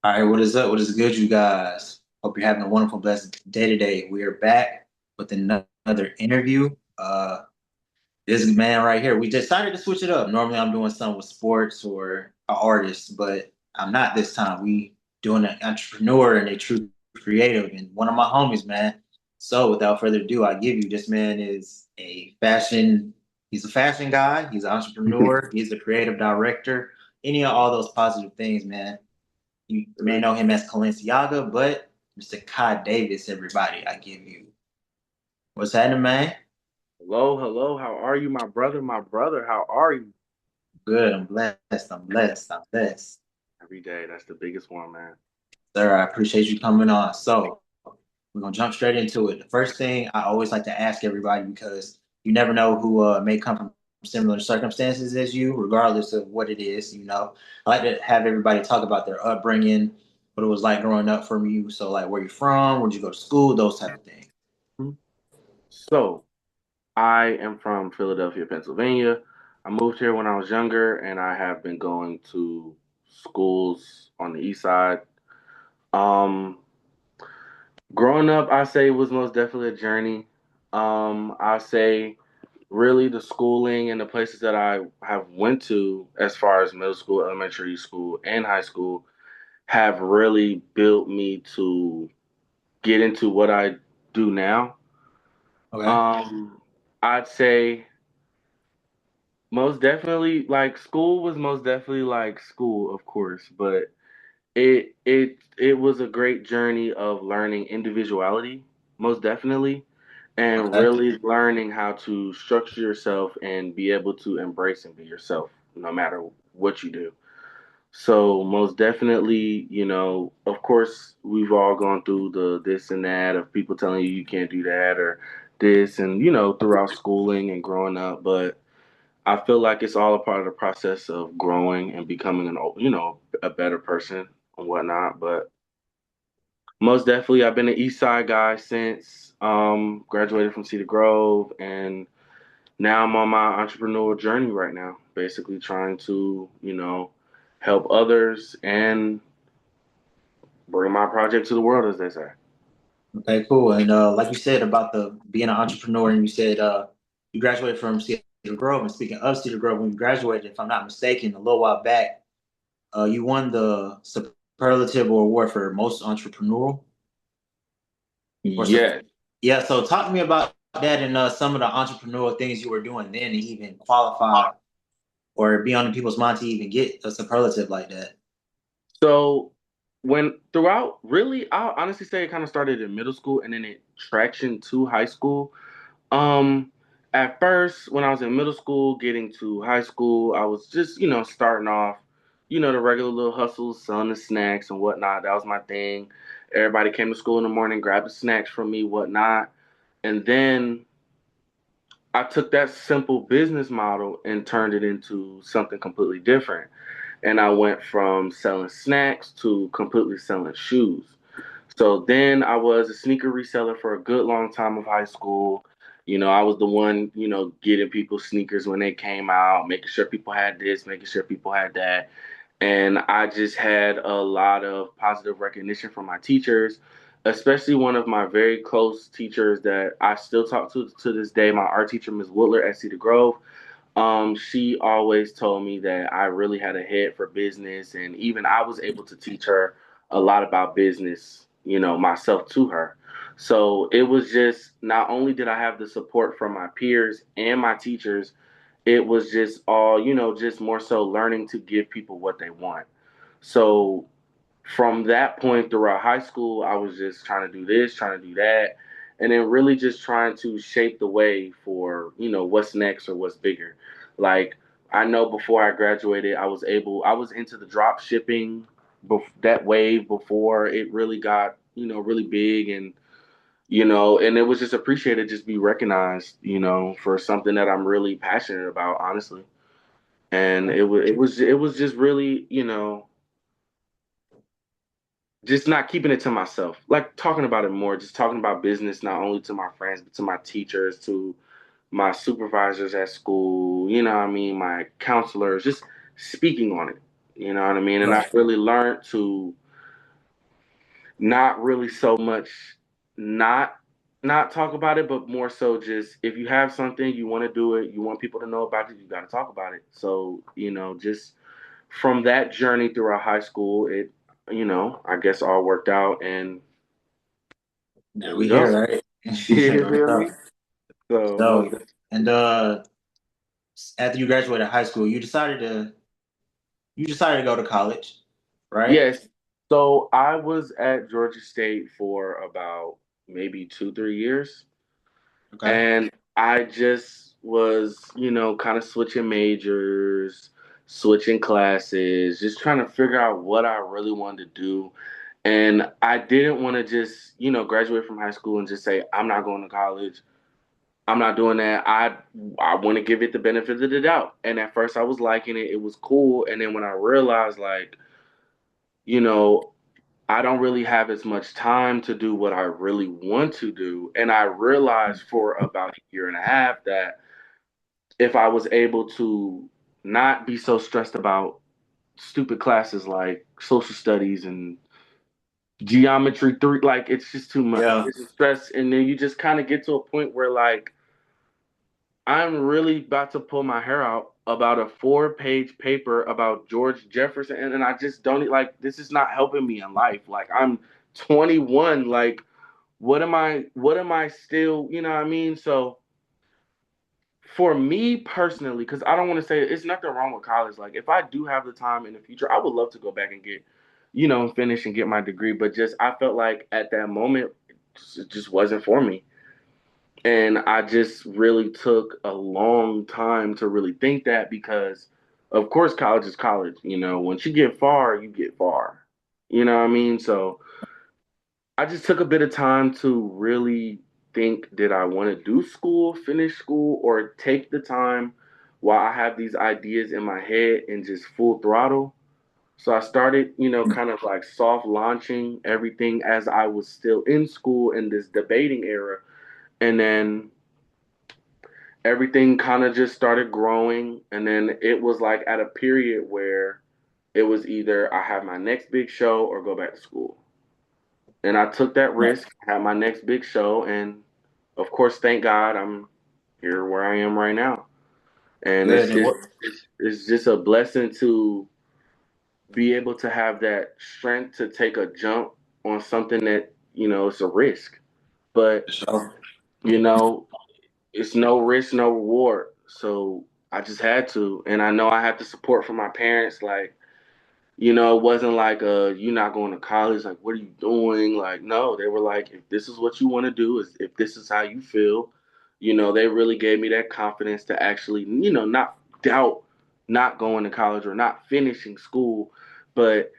All right, what is up? What is good, you guys? Hope you're having a wonderful, blessed day today. We are back with another interview. This man right here, we decided to switch it up. Normally, I'm doing something with sports or an artist, but I'm not this time. We doing an entrepreneur and a true creative, and one of my homies, man. So, without further ado, I give you this man is a fashion. He's a fashion guy. He's an entrepreneur. He's a creative director. Any of all those positive things, man. You may know him as Kailinciaga, but Mr. Kai Davis, everybody, I give you. What's happening, man? Hello, hello. How are you, my brother? My brother, how are you? Good. I'm blessed. I'm blessed. I'm blessed. Every day, that's the biggest one, man. Sir, I appreciate you coming on. So we're gonna jump straight into it. The first thing I always like to ask everybody because you never know who may come from similar circumstances as you, regardless of what it is. I like to have everybody talk about their upbringing, what it was like growing up from you. So like where you from, where'd you go to school, those type of things. Mhm. So, I am from Philadelphia, Pennsylvania. I moved here when I was younger, and I have been going to schools on the east side. Um, Growing up, I say was most definitely a journey. I say really the schooling and the places that I have went to as far as middle school, elementary school, and high school have really built me to get into what I do now. Okay. Um, I'd say most definitely like school was most definitely like school, of course, but it was a great journey of learning individuality, most definitely, and Okay. really learning how to structure yourself and be able to embrace and be yourself no matter what you do. So most definitely, of course, we've all gone through the this and that of people telling you you can't do that or this, and throughout schooling and growing up. But I feel like it's all a part of the process of growing and becoming a better person and whatnot. But most definitely, I've been an East Side guy since graduated from Cedar Grove, and now I'm on my entrepreneurial journey right now, basically trying to help others and bring my project to the world, as they say. Okay, cool. And like you said about the being an entrepreneur, and you said you graduated from Cedar Grove. And speaking of Cedar Grove, when you graduated, if I'm not mistaken, a little while back, you won the superlative award for most entrepreneurial. Or Yes. yeah. So talk to me about that and some of the entrepreneurial things you were doing then to even qualify or be on the people's mind to even get a superlative like that. So when throughout, really, I'll honestly say it kind of started in middle school and then it traction to high school. Um, at first, when I was in middle school, getting to high school, I was just, starting off, the regular little hustles, selling the snacks and whatnot. That was my thing. Everybody came to school in the morning, grabbed the snacks from me, whatnot. And then I took that simple business model and turned it into something completely different. And I went from selling snacks to completely selling shoes. So then I was a sneaker reseller for a good long time of high school. I was the one, getting people sneakers when they came out, making sure people had this, making sure people had that. And I just had a lot of positive recognition from my teachers, especially one of my very close teachers that I still talk to this day, my art teacher, Ms. Woodler at Cedar Grove. She always told me that I really had a head for business, and even I was able to teach her a lot about business, myself to her. So it was just not only did I have the support from my peers and my teachers, it was just all, just more so learning to give people what they want. So from that point throughout high school, I was just trying to do this, trying to do that, and then really just trying to shape the way for, what's next or what's bigger. Like, I know before I graduated, I was into the drop shipping, that wave before it really got, really big and, and it was just appreciated, just be recognized, for something that I'm really passionate about, honestly. And it was just really, just not keeping it to myself, like talking about it more, just talking about business, not only to my friends, but to my teachers, to my supervisors at school, what I mean, my counselors, just speaking on it, what I mean. And Right. I really learned to not really so much not not talk about it, but more so just if you have something you want to do it, you want people to know about it, you got to talk about it. So just from that journey throughout high school, it I guess all worked out, and Now here we we go. here, right? You Right feel up. me? So So, and after you graduated high school, you decided to go to college, right? yes. So I was at Georgia State for about maybe 2, 3 years. Okay. And I just was, kind of switching majors, switching classes, just trying to figure out what I really wanted to do. And I didn't want to just, graduate from high school and just say, I'm not going to college. I'm not doing that. I want to give it the benefit of the doubt. And at first I was liking it. It was cool. And then when I realized like, you know, I don't really have as much time to do what I really want to do. And I realized for about a year and a half that if I was able to not be so stressed about stupid classes like social studies and geometry three, like it's just too much. Yeah. It's stress. And then you just kind of get to a point where like I'm really about to pull my hair out about a 4-page paper about George Jefferson, and I just don't like this is not helping me in life. Like I'm 21, like what am I still, you know what I mean? So for me personally, because I don't want to say it's nothing wrong with college. Like if I do have the time in the future, I would love to go back and get, finish and get my degree. But just I felt like at that moment it just wasn't for me. And I just really took a long time to really think that because, of course, college is college. Once you get far, you get far. You know what I mean? So I just took a bit of time to really think, did I want to do school, finish school, or take the time while I have these ideas in my head and just full throttle? So I started, kind of like soft launching everything as I was still in school in this debating era. And then everything kind of just started growing. And then it was like at a period where it was either I have my next big show or go back to school. And I took that Right. risk, had my next big show, and of course, thank God I'm here where I am right now. And Good. And what? it's just a blessing to be able to have that strength to take a jump on something that, it's a risk. But, So, you know, it's no risk, no reward. So I just had to. And I know I had the support from my parents. Like, it wasn't like you're not going to college, like what are you doing? Like, no, they were like, if this is what you want to do, is if this is how you feel, they really gave me that confidence to actually, not doubt not going to college or not finishing school. But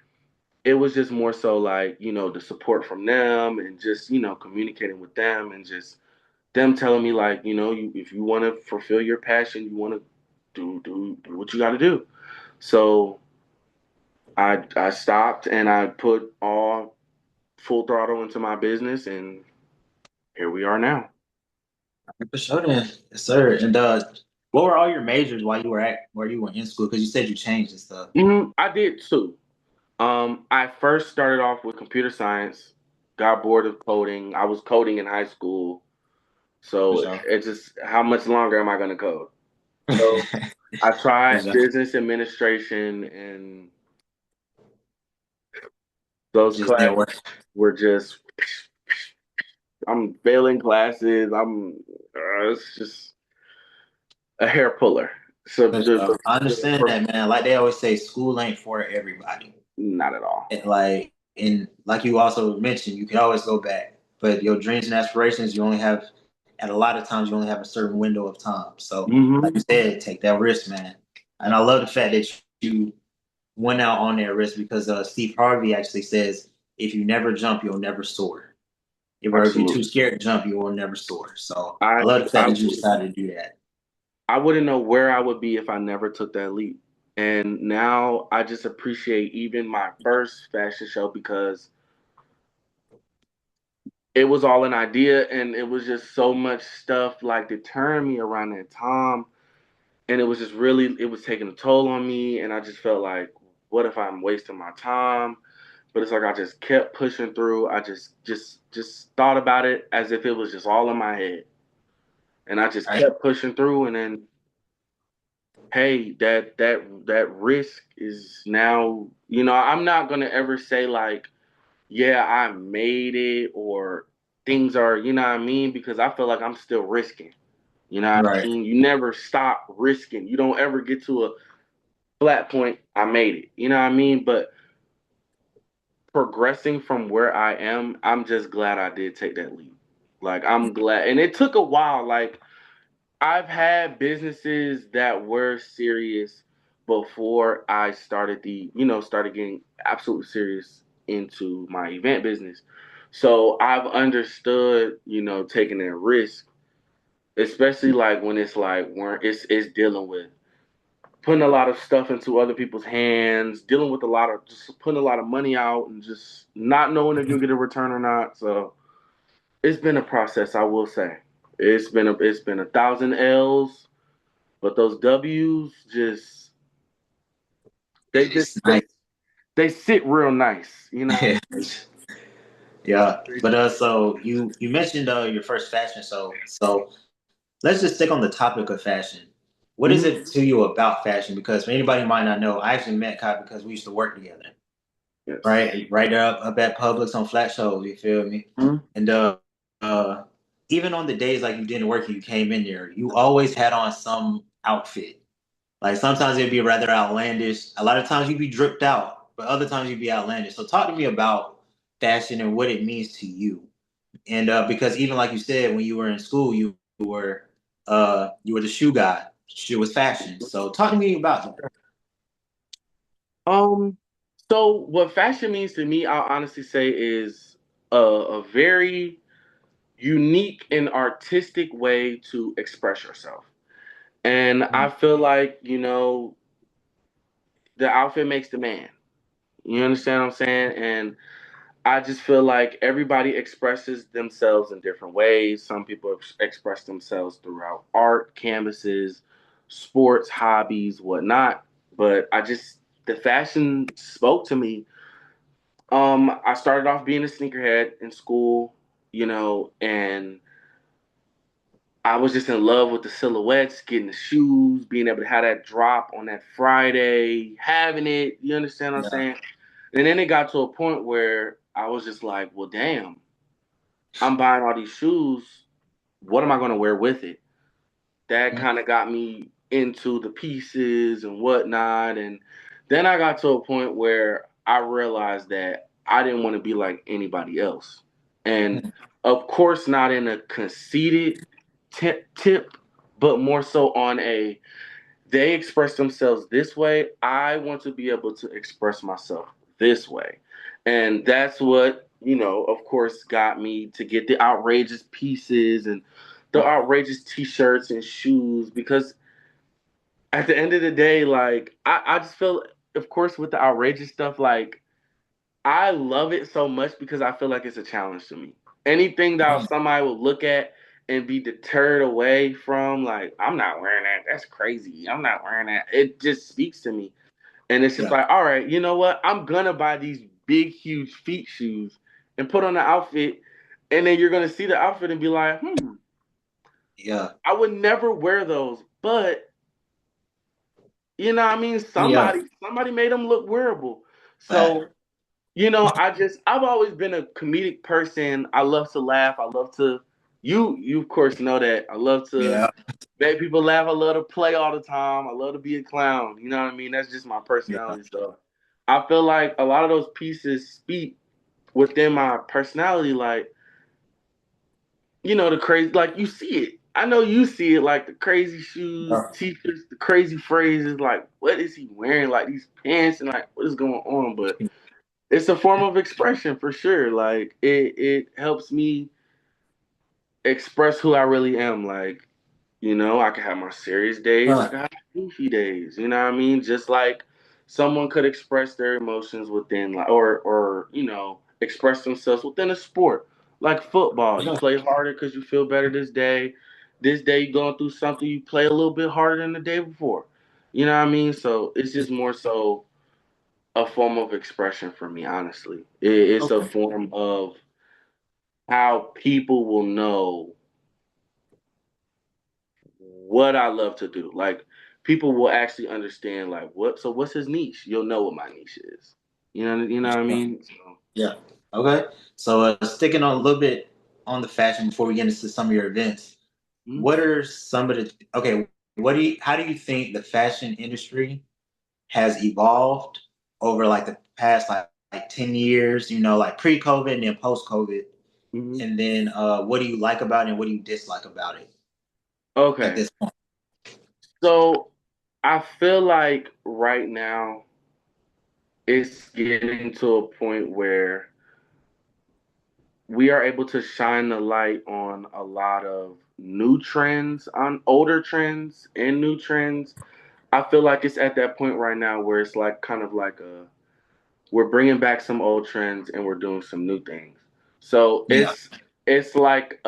it was just more so like, the support from them and just, communicating with them and just them telling me like, if you want to fulfill your passion, you want to do what you got to do. So I stopped and I put all full throttle into my business, and here we are now. for sure, then, yes, sir. And what were all your majors while you were at where you were in school? Because you said you changed and stuff. I did too. I first started off with computer science, got bored of coding. I was coding in high school, For so sure. it's just how much longer am I going to code? So I For tried sure. business administration, and those Just didn't classes work. were just I'm failing classes. It's just a hair puller. So For sure. I understand that, man. Like they always say, school ain't for everybody. not at all. And like you also mentioned, you can always go back, but your dreams and aspirations, you only have at a lot of times you only have a certain window of time. So, like Hmm. you said, take that risk, man. And I love the fact that you went out on that risk because Steve Harvey actually says, if you never jump, you'll never soar. If you're too Absolutely. scared to jump, you will never soar. So I I love the fact I that you decided to do that. I wouldn't know where I would be if I never took that leap. And now I just appreciate even my first fashion show because it was all an idea and it was just so much stuff like deterring me around that time. And it was just really it was taking a toll on me and I just felt like, what if I'm wasting my time? but it's like I just kept pushing through. I just thought about it as if it was just all in my head, and I just Right. kept pushing through. And then, hey, that risk is now. I'm not gonna ever say like, yeah, I made it or things are, you know what I mean, because I feel like I'm still risking. You know what I Right. mean? You never stop risking. You don't ever get to a flat point. I made it. You know what I mean? But progressing from where I am, I'm just glad I did take that leap. Like I'm glad, and it took a while. Like I've had businesses that were serious before I started started getting absolutely serious into my event business. So I've understood, taking that risk, especially like when it's like when it's dealing with putting a lot of stuff into other people's hands, dealing with a lot of just putting a lot of money out and just not knowing if you'll get a return or not. So it's been a process, I will say. It's been 1,000 L's, but those W's just they just It's they nice. they sit real nice, you know. Yeah. But so you mentioned your first fashion show. So let's just stick on the topic of fashion. What is Mm-hmm. it to you about fashion? Because for anybody who might not know, I actually met Kai because we used to work together. Yes. Right there up at Publix on flat shows, you feel me? Mm-hmm. And uh even on the days like you didn't work and you came in there, you always had on some outfit. Like sometimes it'd be rather outlandish. A lot of times you'd be dripped out, but other times you'd be outlandish. So talk to me about fashion and what it means to you. And because even like you said, when you were in school, you were the shoe guy. Shoe was fashion. So talk to me about that. Um. So what fashion means to me, I'll honestly say, is a very unique and artistic way to express yourself. And I feel like, the outfit makes the man. You understand what I'm saying? And I just feel like everybody expresses themselves in different ways. Some people express themselves throughout art, canvases, sports, hobbies, whatnot. But the fashion spoke to me. I started off being a sneakerhead in school, and I was just in love with the silhouettes, getting the shoes, being able to have that drop on that Friday, having it. You understand what I'm Yeah. saying? And then it got to a point where I was just like, well, damn, I'm buying all these shoes. What am I going to wear with it? That kind of got me into the pieces and whatnot. And then I got to a point where I realized that I didn't want to be like anybody else. And of course, not in a conceited tip, but more so on a they express themselves this way. I want to be able to express myself this way. And that's what, of course, got me to get the outrageous pieces and the outrageous t shirts and shoes because at the end of the day, like, I just feel, of course, with the outrageous stuff, like, I love it so much because I feel like it's a challenge to me. Anything that somebody will look at and be deterred away from, like, I'm not wearing that. That's crazy. I'm not wearing that. It just speaks to me. And it's just Yeah. like, all right, you know what? I'm going to buy these big, huge feet shoes and put on the outfit. And then you're going to see the outfit and be like, Yeah. I would never wear those. But, you know what I mean? Yeah. Somebody made them look wearable. Fact. So I've always been a comedic person. I love to laugh. I love to, you of course know that. I love to Yeah. make people laugh. I love to play all the time. I love to be a clown. You know what I mean? That's just my Yeah. personality. So I feel like a lot of those pieces speak within my personality. Like, the crazy, like you see it. I know you see it, like the crazy shoes, Yeah. t-shirts, the crazy phrases. Like, what is he wearing? Like these pants and like, what is going on? But it's a form of expression for sure. Like it helps me express who I really am. Like, I can have my serious days, I Yeah. can have goofy days. You know what I mean? Just like someone could express their emotions within like or express themselves within a sport. Like football. You Yeah. play harder because you feel better this day. This day you're going through something, you play a little bit harder than the day before. You know what I mean? So it's just more so a form of expression for me, honestly. It's a Okay. form of how people will know what I love to do. Like people will actually understand like what's his niche? You'll know what my niche is. You know what I mean? So, Yeah. Okay. So sticking on a little bit on the fashion before we get into some of your events, mm, what are some of the okay, how do you think the fashion industry has evolved over like the past like 10 years, like pre-COVID and then post-COVID? mhm. And then what do you like about it and what do you dislike about it at Okay. this point? So I feel like right now it's getting to a point where we are able to shine the light on a lot of new trends, on older trends and new trends. I feel like it's at that point right now where it's like kind of like we're bringing back some old trends and we're doing some new things. So Yeah. it's like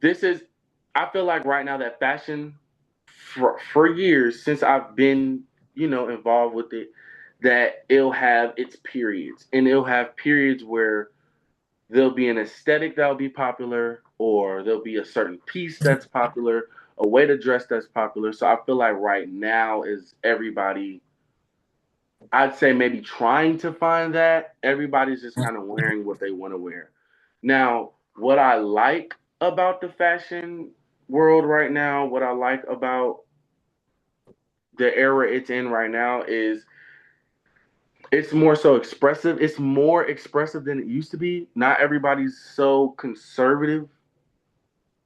this is I feel like right now that fashion for years since I've been, involved with it, that it'll have its periods. And it'll have periods where there'll be an aesthetic that'll be popular, or there'll be a certain piece that's popular, a way to dress that's popular. So I feel like right now is everybody, I'd say maybe trying to find that. Everybody's just kind of wearing what they want to wear. Now, what I like about the fashion world right now, what I like about the era it's in right now is it's more so expressive. It's more expressive than it used to be. Not everybody's so conservative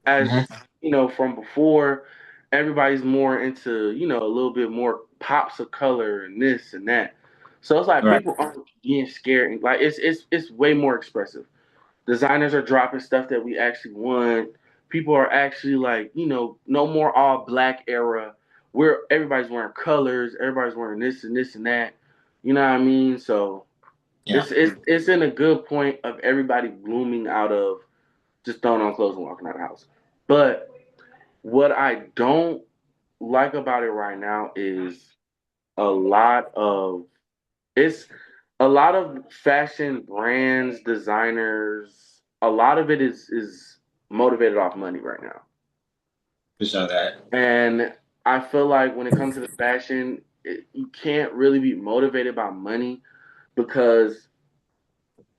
as Mhm. from before. Everybody's more into a little bit more pops of color and this and that. So it's like Right. people aren't being scared. Like it's way more expressive. Designers are dropping stuff that we actually want. People are actually like no more all black era where everybody's wearing colors. Everybody's wearing this and this and that. You know what I mean? So Yeah. it's in a good point of everybody blooming out of just throwing on clothes and walking out of the house. But what I don't like about it right now is a lot of it's a lot of fashion brands, designers, a lot of it is motivated off money right now. For sure that. And I feel like when it comes to the fashion, you can't really be motivated by money because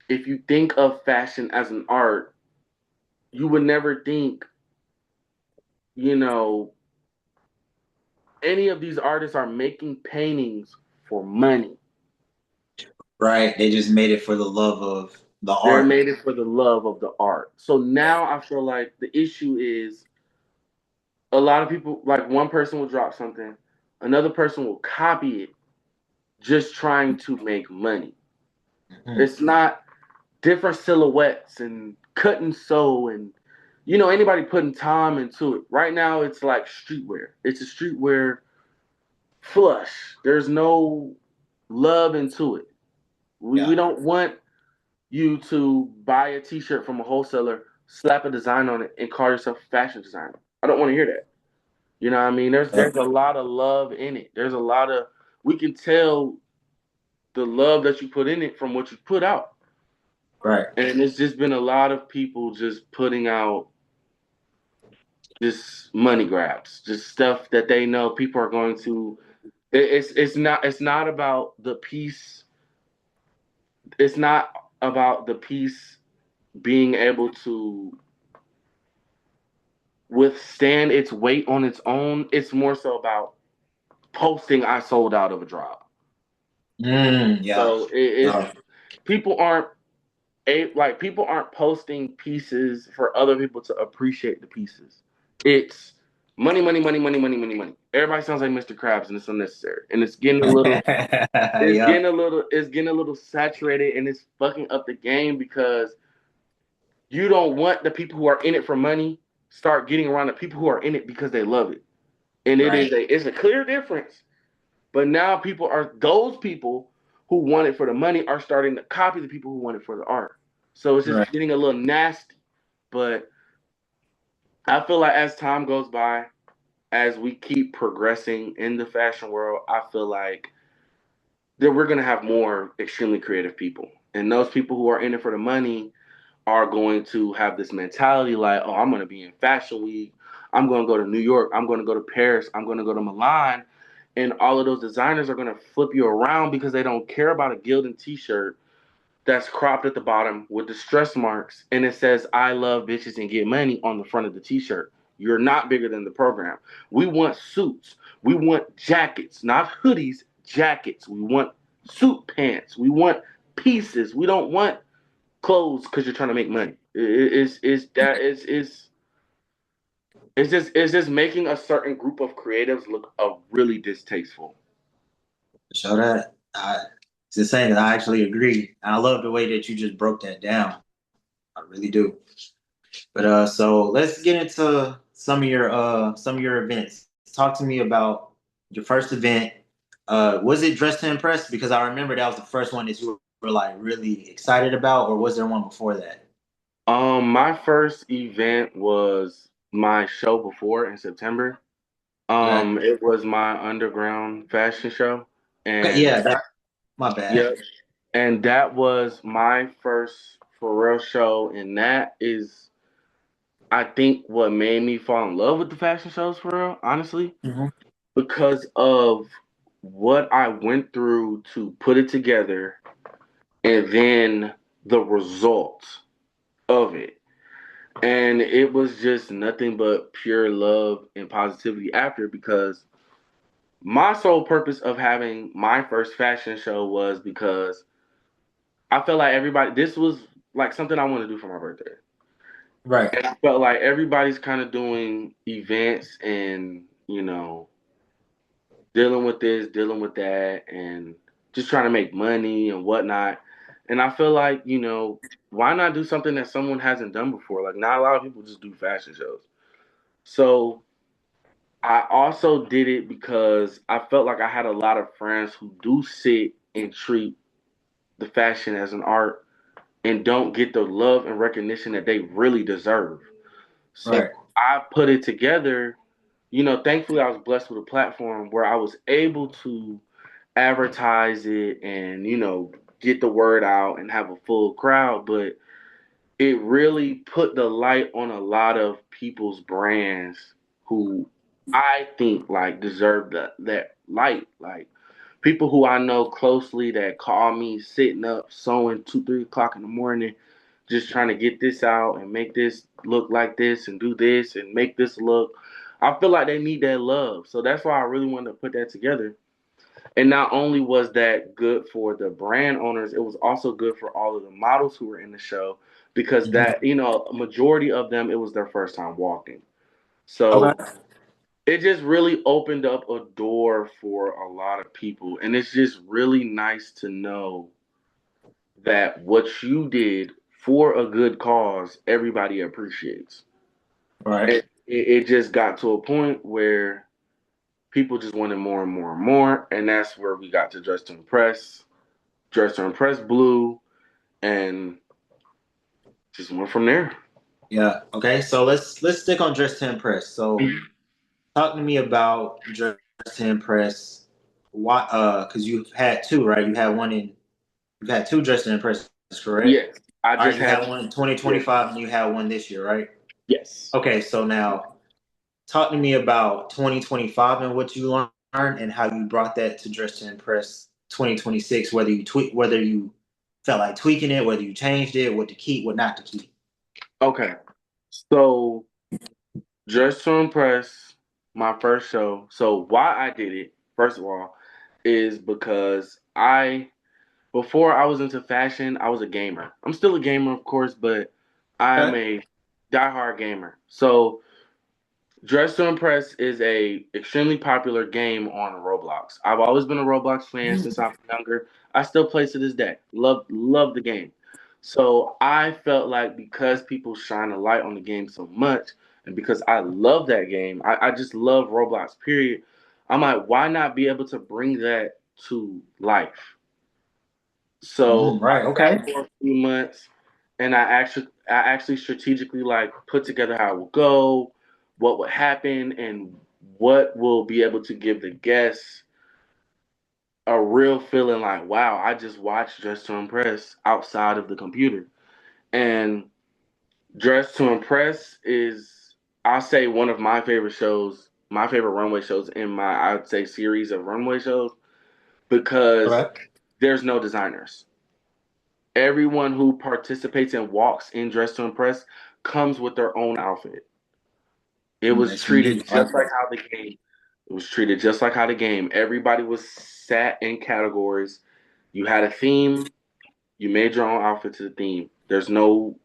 if you think of fashion as an art, you would never think, you know, any of these artists are making paintings for money. Right. They just made it for the love of the They're art. made it for the love of the art. So now I feel like the issue is a lot of people, like one person will drop something, another person will copy it just trying to make money. Mhm. It's not different silhouettes and cut and sew and anybody putting time into it. Right now it's like streetwear. It's a streetwear flush. There's no love into it. We Yeah. don't want you to buy a t-shirt from a wholesaler, slap a design on it, and call yourself a fashion designer. I don't want to hear that. You know what I mean? Yeah. There's a lot of love in it. There's a lot of we can tell the love that you put in it from what you put out. Right. And it's just been a lot of people just putting out just money grabs, just stuff that they know people are going to. It's not about the piece. It's not about the piece being able to withstand its weight on its own. It's more so about posting I sold out of a drop. Yeah. So it's No. people aren't people aren't posting pieces for other people to appreciate the pieces. It's money, money, money, money, money, money, money. Everybody sounds like Mr. Krabs, and it's unnecessary. And Yeah. it's getting a little saturated, and it's fucking up the game because you don't want the people who are in it for money start getting around the people who are in it because they love it. And Right. it's a clear difference. But now those people who want it for the money are starting to copy the people who want it for the art. So it's Right. just getting a little nasty. But I feel like as time goes by, as we keep progressing in the fashion world, I feel like then we're going to have more extremely creative people. And those people who are in it for the money are going to have this mentality like, oh, I'm going to be in Fashion Week. I'm going to go to New York. I'm going to go to Paris. I'm going to go to Milan. And all of those designers are going to flip you around because they don't care about a Gildan t-shirt that's cropped at the bottom with the stress marks and it says I love bitches and get money on the front of the t-shirt. You're not bigger than the program. We want suits. We want jackets, not hoodies, jackets. We want suit pants. We want pieces. We don't want clothes because you're trying to make money. It's just making a certain group of creatives look really distasteful. Show that. It's insane that I actually agree. And I love the way that you just broke that down. I really do. But so let's get into some of your events. Talk to me about your first event. Was it Dress to Impress? Because I remember that was the first one that you were like really excited about, or was there one before that? My first event was my show before in September. Okay. It was my underground fashion show, Okay, and yeah, my bad. yeah, and that was my first for real show, and that is, I think, what made me fall in love with the fashion shows for real, honestly, Hmm. because of what I went through to put it together, and then the results of it. And it was just nothing but pure love and positivity after because my sole purpose of having my first fashion show was because I felt like everybody, this was like something I wanted to do for my birthday. Right, And I felt like everybody's kind of doing events and, dealing with this, dealing with that, and just trying to make money and whatnot. And I feel like, why not do something that someone hasn't done before? Like, not a lot of people just do fashion shows. So I also did it because I felt like I had a lot of friends who do sit and treat the fashion as an art and don't get the love and recognition that they really deserve. So right, I put it together. Thankfully, I was blessed with a platform where I was able to advertise it and, get the word out and have a full crowd. But it really put the light on a lot of people's brands who I think like deserve that light. Like people who I know closely that call me sitting up sewing 2, 3 o'clock in the morning, just trying to get this out and make this look like this and do this and make this look. I feel like they need that love. So that's why I really wanted to put that together. And not only was that good for the brand owners, it was also good for all of the models who were in the show because hmm, that, a majority of them, it was their first time walking. So okay, it just really opened up a door for a lot of people. And it's just really nice to know that what you did for a good cause, everybody appreciates. right. It just got to a point where people just wanted more and more and more. And that's where we got to Dress to Impress Blue, and just went from there. Yeah. Okay. So let's stick on Dress to Impress. So talk to me about Dress to Impress. Why? Because you've had two, right? You've had two Dress to Impress, correct? Yes, I All right. just You had. had one in Yeah. 2025, and you had one this year, right? Yes. Okay. So now talk to me about 2025 and what you learned and how you brought that to Dress to Impress 2026. Whether you felt like tweaking it, whether you changed it, what to keep, what not to keep. Okay. So, Dress to Impress, my first show. So, why I did it, first of all, is because before I was into fashion, I was a gamer. I'm still a gamer, of course, but I'm Okay. a diehard gamer. So, Dress to Impress is a extremely popular game on Roblox. I've always been a Roblox fan since I was younger. I still play to this day. Love the game. So I felt like because people shine a light on the game so much, and because I love that game, I just love Roblox. Period. I'm like, why not be able to bring that to life? Mm, So I right. sat Okay. for a few months, and I actually strategically like put together how it will go, what would happen, and what will be able to give the guests a real feeling like, wow, I just watched Dress to Impress outside of the computer. And Dress to Impress is, I'll say, one of my favorite shows, my favorite runway shows in my, I'd say, series of runway shows because Okay. there's no designers. Everyone who participates and walks in Dress to Impress comes with their own outfit. It was That's unique. treated I like just like that. how the game. It was treated just like how the game. Everybody was sat in categories. You had a theme. You made your own outfit to the theme. There's no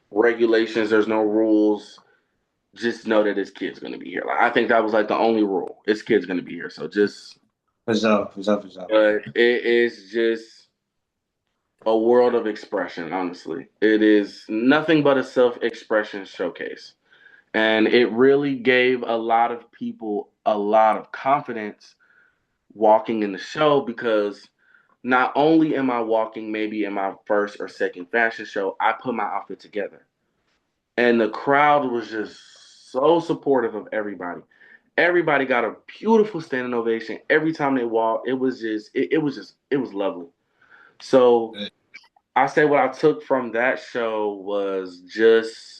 regulations. There's no rules. Just know that this kid's gonna be here. Like I think that was like the only rule. This kid's gonna be here. So just, For sure, for sure, for sure. but it is just a world of expression. Honestly, it is nothing but a self-expression showcase. And it really gave a lot of people a lot of confidence walking in the show because not only am I walking maybe in my first or second fashion show, I put my outfit together. And the crowd was just so supportive of everybody. Everybody got a beautiful standing ovation every time they walked. It was lovely. So Good. I say what I took from that show was just,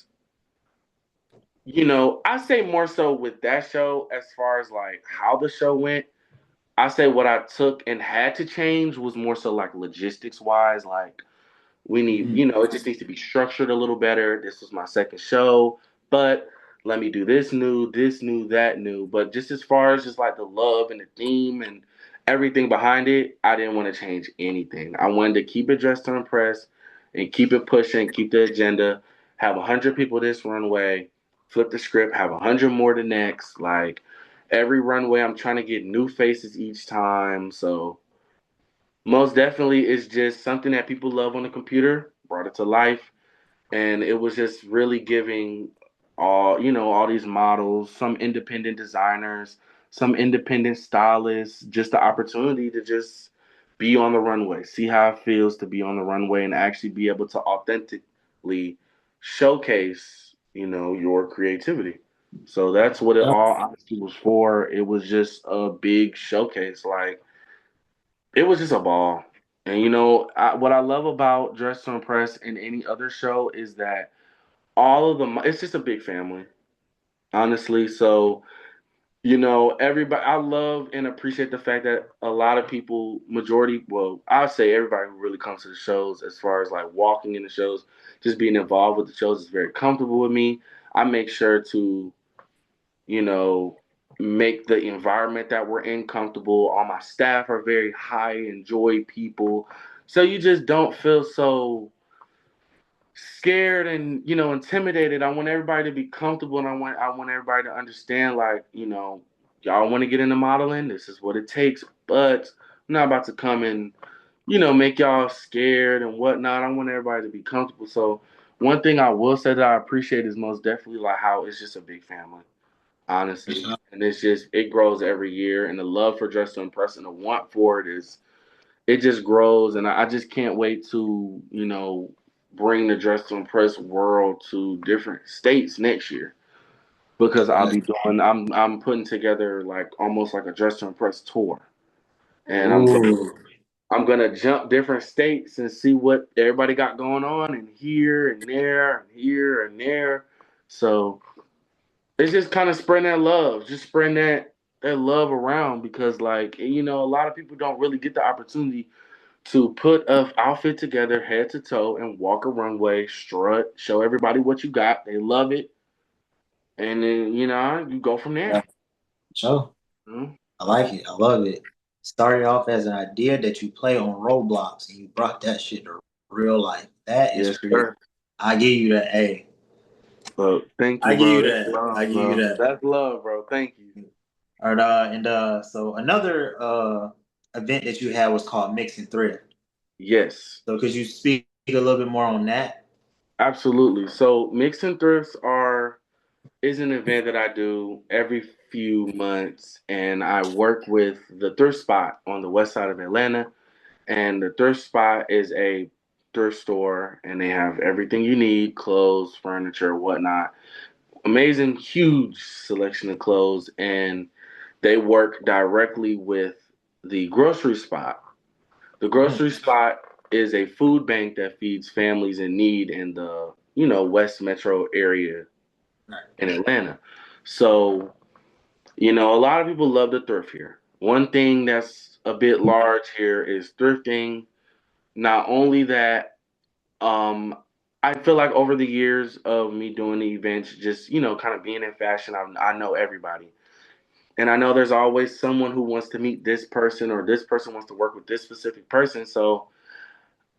I say more so with that show as far as like how the show went. I say what I took and had to change was more so like logistics wise, like we need, Mhm. it just needs to be structured a little better. This was my second show, but let me do this new, that new. But just as far as just like the love and the theme and everything behind it, I didn't want to change anything. I wanted to keep it Dressed to Impress and keep it pushing, keep the agenda, have 100 people this runway, flip the script, have 100 more the next. Like every runway, I'm trying to get new faces each time. So most definitely, it's just something that people love on the computer, brought it to life, and it was just really giving all these models, some independent designers, some independent stylists, just the opportunity to just be on the runway, see how it feels to be on the runway, and actually be able to authentically showcase, your creativity. So that's what it Yep. all honestly was for. It was just a big showcase, like it was just a ball. And what I love about Dress to Impress and any other show is that all of them, it's just a big family, honestly. So, everybody, I love and appreciate the fact that a lot of people, majority, well, I'd say everybody who really comes to the shows, as far as like walking in the shows, just being involved with the shows, is very comfortable with me. I make sure to you know, make the environment that we're in comfortable. All my staff are very high enjoy people. So you just don't feel so scared and, intimidated. I want everybody to be comfortable and I want everybody to understand like, y'all want to get into modeling, this is what it takes. But I'm not about to come and, make y'all scared and whatnot. I want everybody to be comfortable. So one thing I will say that I appreciate is most definitely like how it's just a big family, For honestly. sure. And it's just it grows every year, and the love for Dress to Impress and the want for it is it just grows, and I just can't wait to bring the Dress to Impress world to different states next year because I'll Yes. be doing I'm putting together like almost like a Dress to Impress tour, and Ooh. I'm gonna jump different states and see what everybody got going on, and here and there and here and there. So it's just kind of spreading that love, just spreading that love around because like a lot of people don't really get the opportunity to put a outfit together head to toe and walk a runway, strut, show everybody what you got. They love it, and then you go from Yeah, there. for sure. Mhm. I like it. I love it. Started off as an idea that you play on Roblox and you brought that shit to real life. That is Yes, crazy. sir. I give you that. Hey, But thank I you, give bro. you That's that. I love, give you bro. that. That's love, bro. Thank you. All right, so another event that you had was called Mix and Thrift. Yes, So could you speak a little bit more on that? absolutely. So mix and thrifts is an event that I do every few months, and I work with the thrift spot on the west side of Atlanta. And the thrift spot is a thrift store, and they have everything you need: clothes, furniture, whatnot. Amazing, huge selection of clothes, and they work directly with. the grocery spot. The Mm, grocery spot is a food bank that feeds families in need in the, West Metro area right. in Atlanta. So, a lot of people love to thrift here. One thing that's a bit large here is thrifting. Not only that, I feel like over the years of me doing the events, just, kind of being in fashion, I know everybody. And I know there's always someone who wants to meet this person or this person wants to work with this specific person. So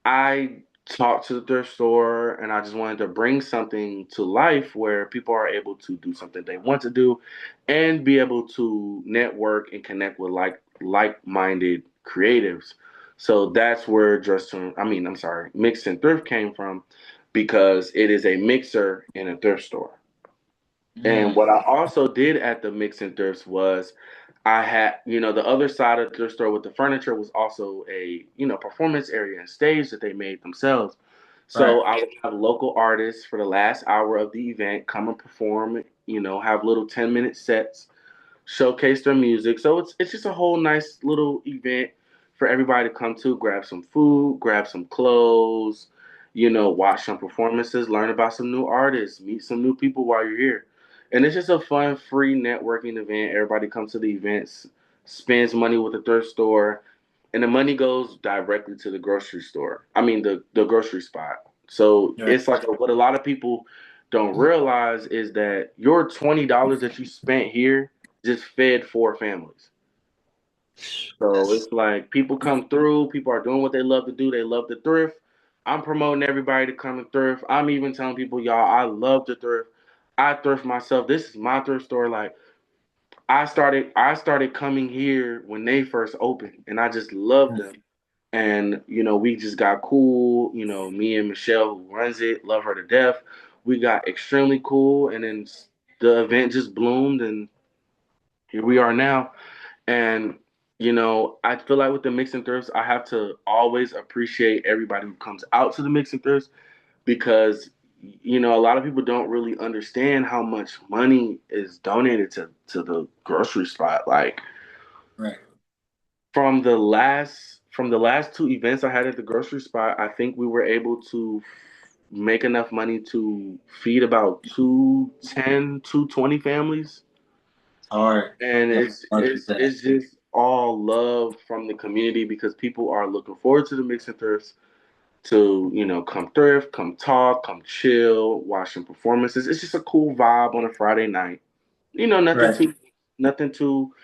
I talked to the thrift store and I just wanted to bring something to life where people are able to do something they want to do and be able to network and connect with like-minded creatives. So that's where Mix and Thrift came from because it is a mixer in a thrift store. And Mm, what I also did at the Mix and Thrifts was I had, the other side of the store with the furniture was also a, performance area and stage that they made themselves. right. So I would have local artists for the last hour of the event come and perform, have little 10-minute sets, showcase their music. So it's just a whole nice little event for everybody to come to, grab some food, grab some clothes, watch some performances, learn about some new artists, meet some new people while you're here. And it's just a fun, free networking event. Everybody comes to the events, spends money with the thrift store, and the money goes directly to the grocery store. I mean, the grocery spot. So Right. it's like what a lot of people don't realize is that your $20 that you spent here just fed four families. So That's it's like people come through, people are doing what they love to do, they love to thrift. I'm promoting everybody to come and thrift. I'm even telling people, y'all, I love to thrift. I thrift myself. This is my thrift store. Like I started coming here when they first opened and I just loved mm, them. And we just got cool. Me and Michelle, who runs it, love her to death. We got extremely cool, and then the event just bloomed, and here we are now. And I feel like with the mix and thrifts, I have to always appreciate everybody who comes out to the mix and thrifts because a lot of people don't really understand how much money is donated to the grocery spot. Like right. from the last two events I had at the grocery spot, I think we were able to make enough money to feed about 220 families. It's hard. And Definitely it's hard with it's that. it's just all love from the community because people are looking forward to the mix and thrifts to come thrift, come talk, come chill, watch some performances. It's just a cool vibe on a Friday night. Nothing Right. too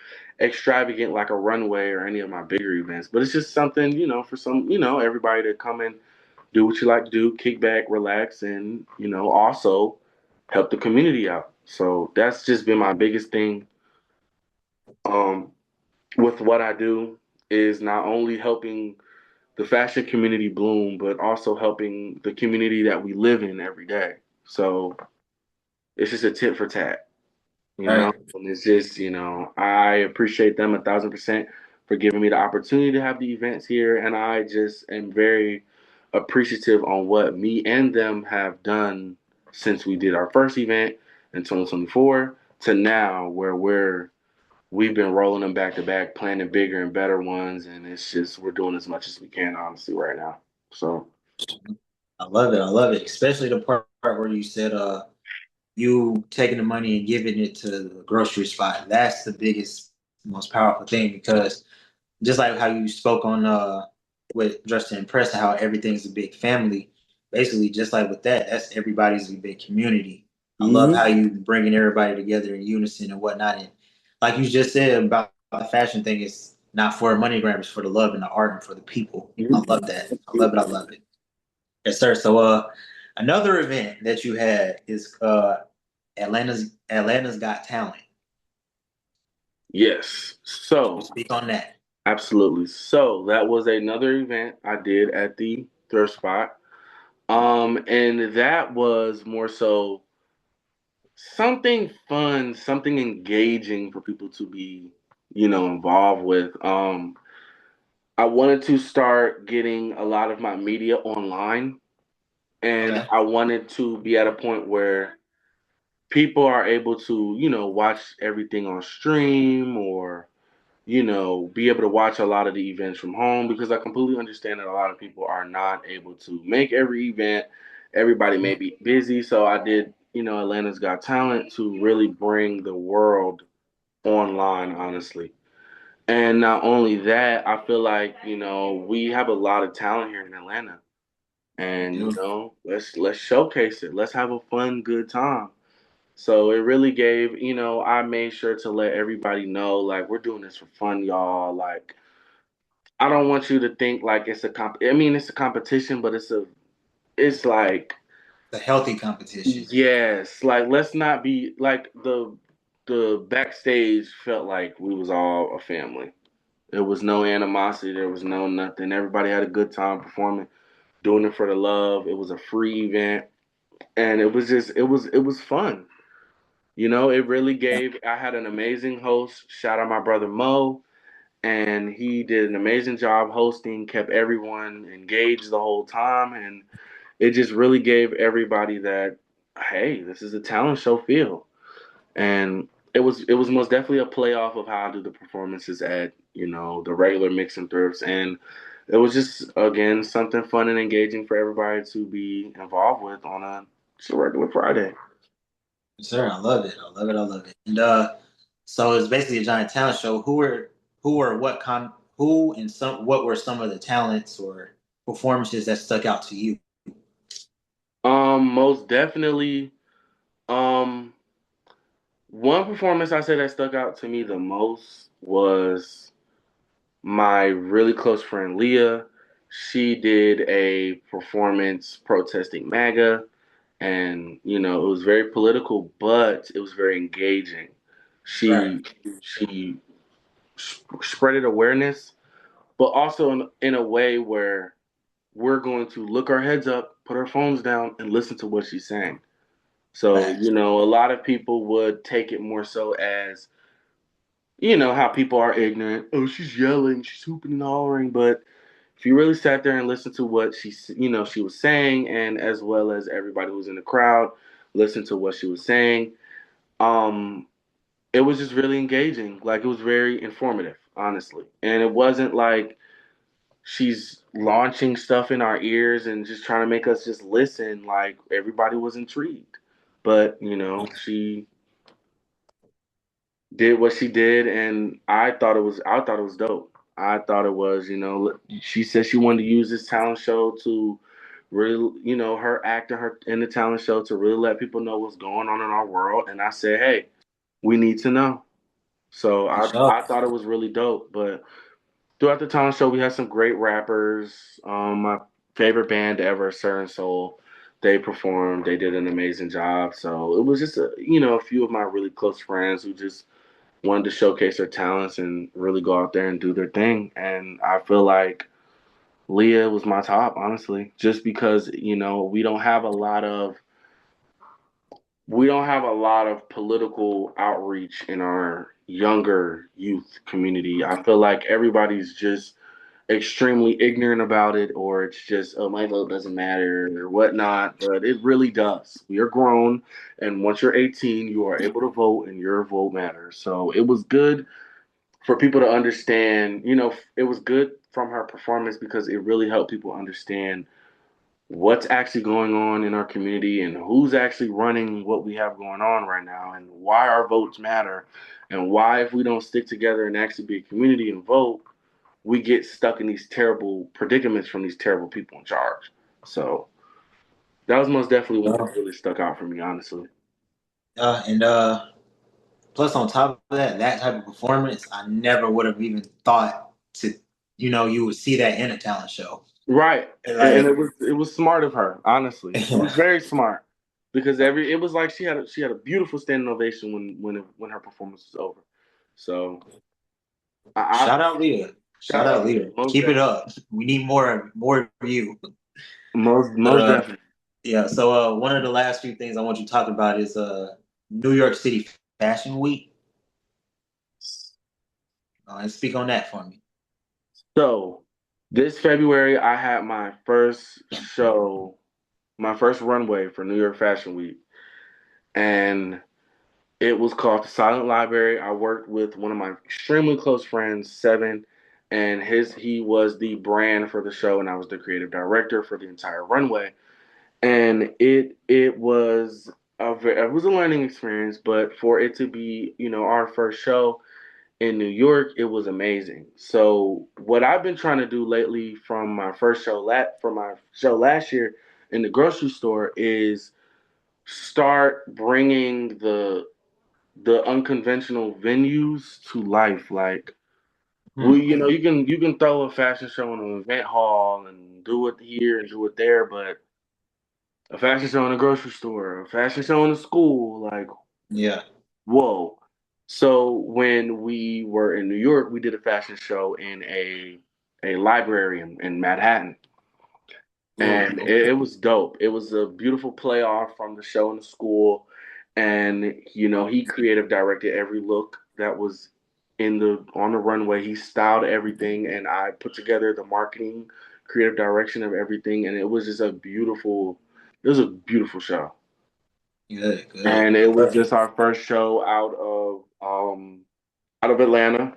extravagant like a runway or any of my bigger events, but it's just something for some everybody to come and do what you like to do, kick back, relax, and also help the community out. So that's just been my biggest thing. Um, with what I do is not only helping the fashion community bloom, but also helping the community that we live in every day. So it's just a tit for tat, Right. And it's just, I appreciate them 1,000% for giving me the opportunity to have the events here. And I just am very appreciative on what me and them have done since we did our first event in 2024 to now where we've been rolling them back to back, planning bigger and better ones, and it's just we're doing as much as we can, honestly, right now. So I love it. I love it. Especially the part where you said you taking the money and giving it to the grocery spot. That's the biggest, most powerful thing because just like how you spoke on with just to impress how everything's a big family. Basically, just like with that, that's everybody's a big community. I love how mm-hmm. you bringing everybody together in unison and whatnot. And like you just said about the fashion thing, it's not for a money grab, it's for the love and the art and for the people. I love that. I love it. I love it. Yes, sir. So another event that you had is Atlanta's Got Talent. Yes. You So speak on that. absolutely. So that was another event I did at the thrift spot. And that was more so something fun, something engaging for people to be, involved with. I wanted to start getting a lot of my media online, and Okay. I wanted to be at a point where people are able to, watch everything on stream or be able to watch a lot of the events from home because I completely understand that a lot of people are not able to make every event. Everybody may be busy. So I did, Atlanta's Got Talent to really bring the world online, honestly. And not only that, I feel like, we have a lot of talent here in Atlanta. We And, do. let's showcase it. Let's have a fun, good time. So it really gave, I made sure to let everybody know, like, we're doing this for fun, y'all. Like, I don't want you to think like it's a I mean, it's a competition, but it's like, The healthy competition. yes, like let's not be like the backstage felt like we was all a family. There was no animosity. There was no nothing. Everybody had a good time performing, doing it for the love. It was a free event, and it was fun. It really Yeah. gave. I had an amazing host. Shout out my brother Mo, and he did an amazing job hosting. Kept everyone engaged the whole time, and it just really gave everybody that, hey, this is a talent show feel. And it was most definitely a playoff of how I do the performances at the regular mix and thrifts, and it was just again something fun and engaging for everybody to be involved with on just a regular Friday. Sir, I love it. I love it. I love it. And so it's basically a giant talent show. Who and what were some of the talents or performances that stuck out to you? Most definitely. Um, One performance I say that stuck out to me the most was my really close friend Leah. She did a performance protesting MAGA, and it was very political, but it was very engaging. Right. She spreaded awareness, but also in a way where we're going to look our heads up, put our phones down, and listen to what she's saying. So, Facts. a lot of people would take it more so as, how people are ignorant. Oh, she's yelling, she's hooping and hollering. But if you really sat there and listened to what she was saying, and as well as everybody who was in the crowd listened to what she was saying, um, it was just really engaging. Like, it was very informative, honestly. And it wasn't like she's launching stuff in our ears and just trying to make us just listen. Like, everybody was intrigued. But, she did what she did, and I thought it was dope. I thought it was, she said she wanted to use this talent show to really, her acting her in the talent show to really let people know what's going on in our world. And I said, hey, we need to know. So For I sure. I thought it was really dope. But throughout the talent show, we had some great rappers. My favorite band ever, Sir and Soul. They performed. They did an amazing job. So it was just a few of my really close friends who just wanted to showcase their talents and really go out there and do their thing. And I feel like Leah was my top, honestly, just because we don't have a lot of political outreach in our younger youth community. I feel like everybody's just extremely ignorant about it, or it's just, oh, my vote doesn't matter or whatnot, but it really does. We are grown, and once you're 18, you are able to vote, and your vote matters. So it was good for people to understand. It was good from her performance because it really helped people understand what's actually going on in our community and who's actually running what we have going on right now and why our votes matter and why, if we don't stick together and actually be a community and vote, we get stuck in these terrible predicaments from these terrible people in charge. So that was most definitely one that really stuck out for me, honestly. And plus on top of that, that type of performance, I never would have even thought to, you would see that in a talent show. Right. And it Like, was smart of her, honestly. It was very smart because it was like she had a beautiful standing ovation when her performance was over. So I shout out Leah. Shout shout out out Leah. most Keep it definitely. up. We need more of you. But Most definitely. yeah, so one of the last few things I want you to talk about is New York City Fashion Week. And speak on that for me. So this February I had my first show, my first runway for New York Fashion Week. And It was called The Silent Library. I worked with one of my extremely close friends, Seven, and he was the brand for the show, and I was the creative director for the entire runway. And it was a learning experience, but for it to be, our first show in New York, it was amazing. So what I've been trying to do lately from my first show for my show last year in the grocery store is start bringing the unconventional venues to life. Like Hmm. you can throw a fashion show in an event hall and do it here and do it there, but a fashion show in a grocery store, a fashion show in a school, like Yeah. whoa. So when we were in New York, we did a fashion show in a library in Manhattan. Ooh, And okay. it was dope. It was a beautiful playoff from the show in the school, and he creative directed every look that was in the on the runway. He styled everything, and I put together the marketing, creative direction of everything, and it was just it was a beautiful show. Good, good. And it was Perfect. just our first show out of Atlanta.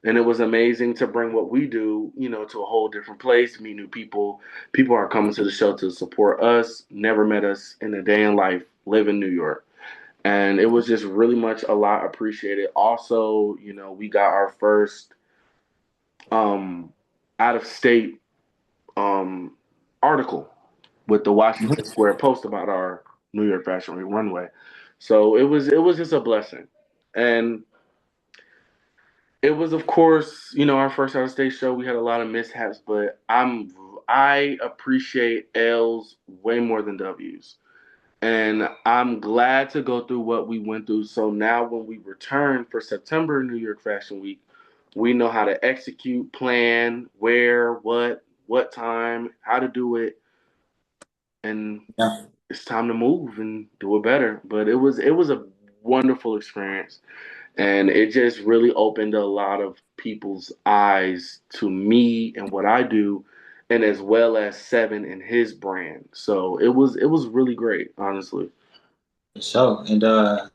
And it was amazing to bring what we do, to a whole different place, meet new people. People are coming to the show to support us, never met us in a day in life, live in New York. And it was just really much a lot appreciated. Also, we got our first um, out of state um, article with the Washington Mhm. Square Post about our New York Fashion Week runway. So it was just a blessing. And it was, of course, our first out of state show. We had a lot of mishaps, but I appreciate L's way more than W's, and I'm glad to go through what we went through. So now, when we return for September New York Fashion Week, we know how to execute, plan, where, what time, how to do it, and Yeah, it's time to move and do it better. But it was a wonderful experience. And it just really opened a lot of people's eyes to me and what I do, and as well as Seven and his brand. So it was really great, honestly. for sure. And I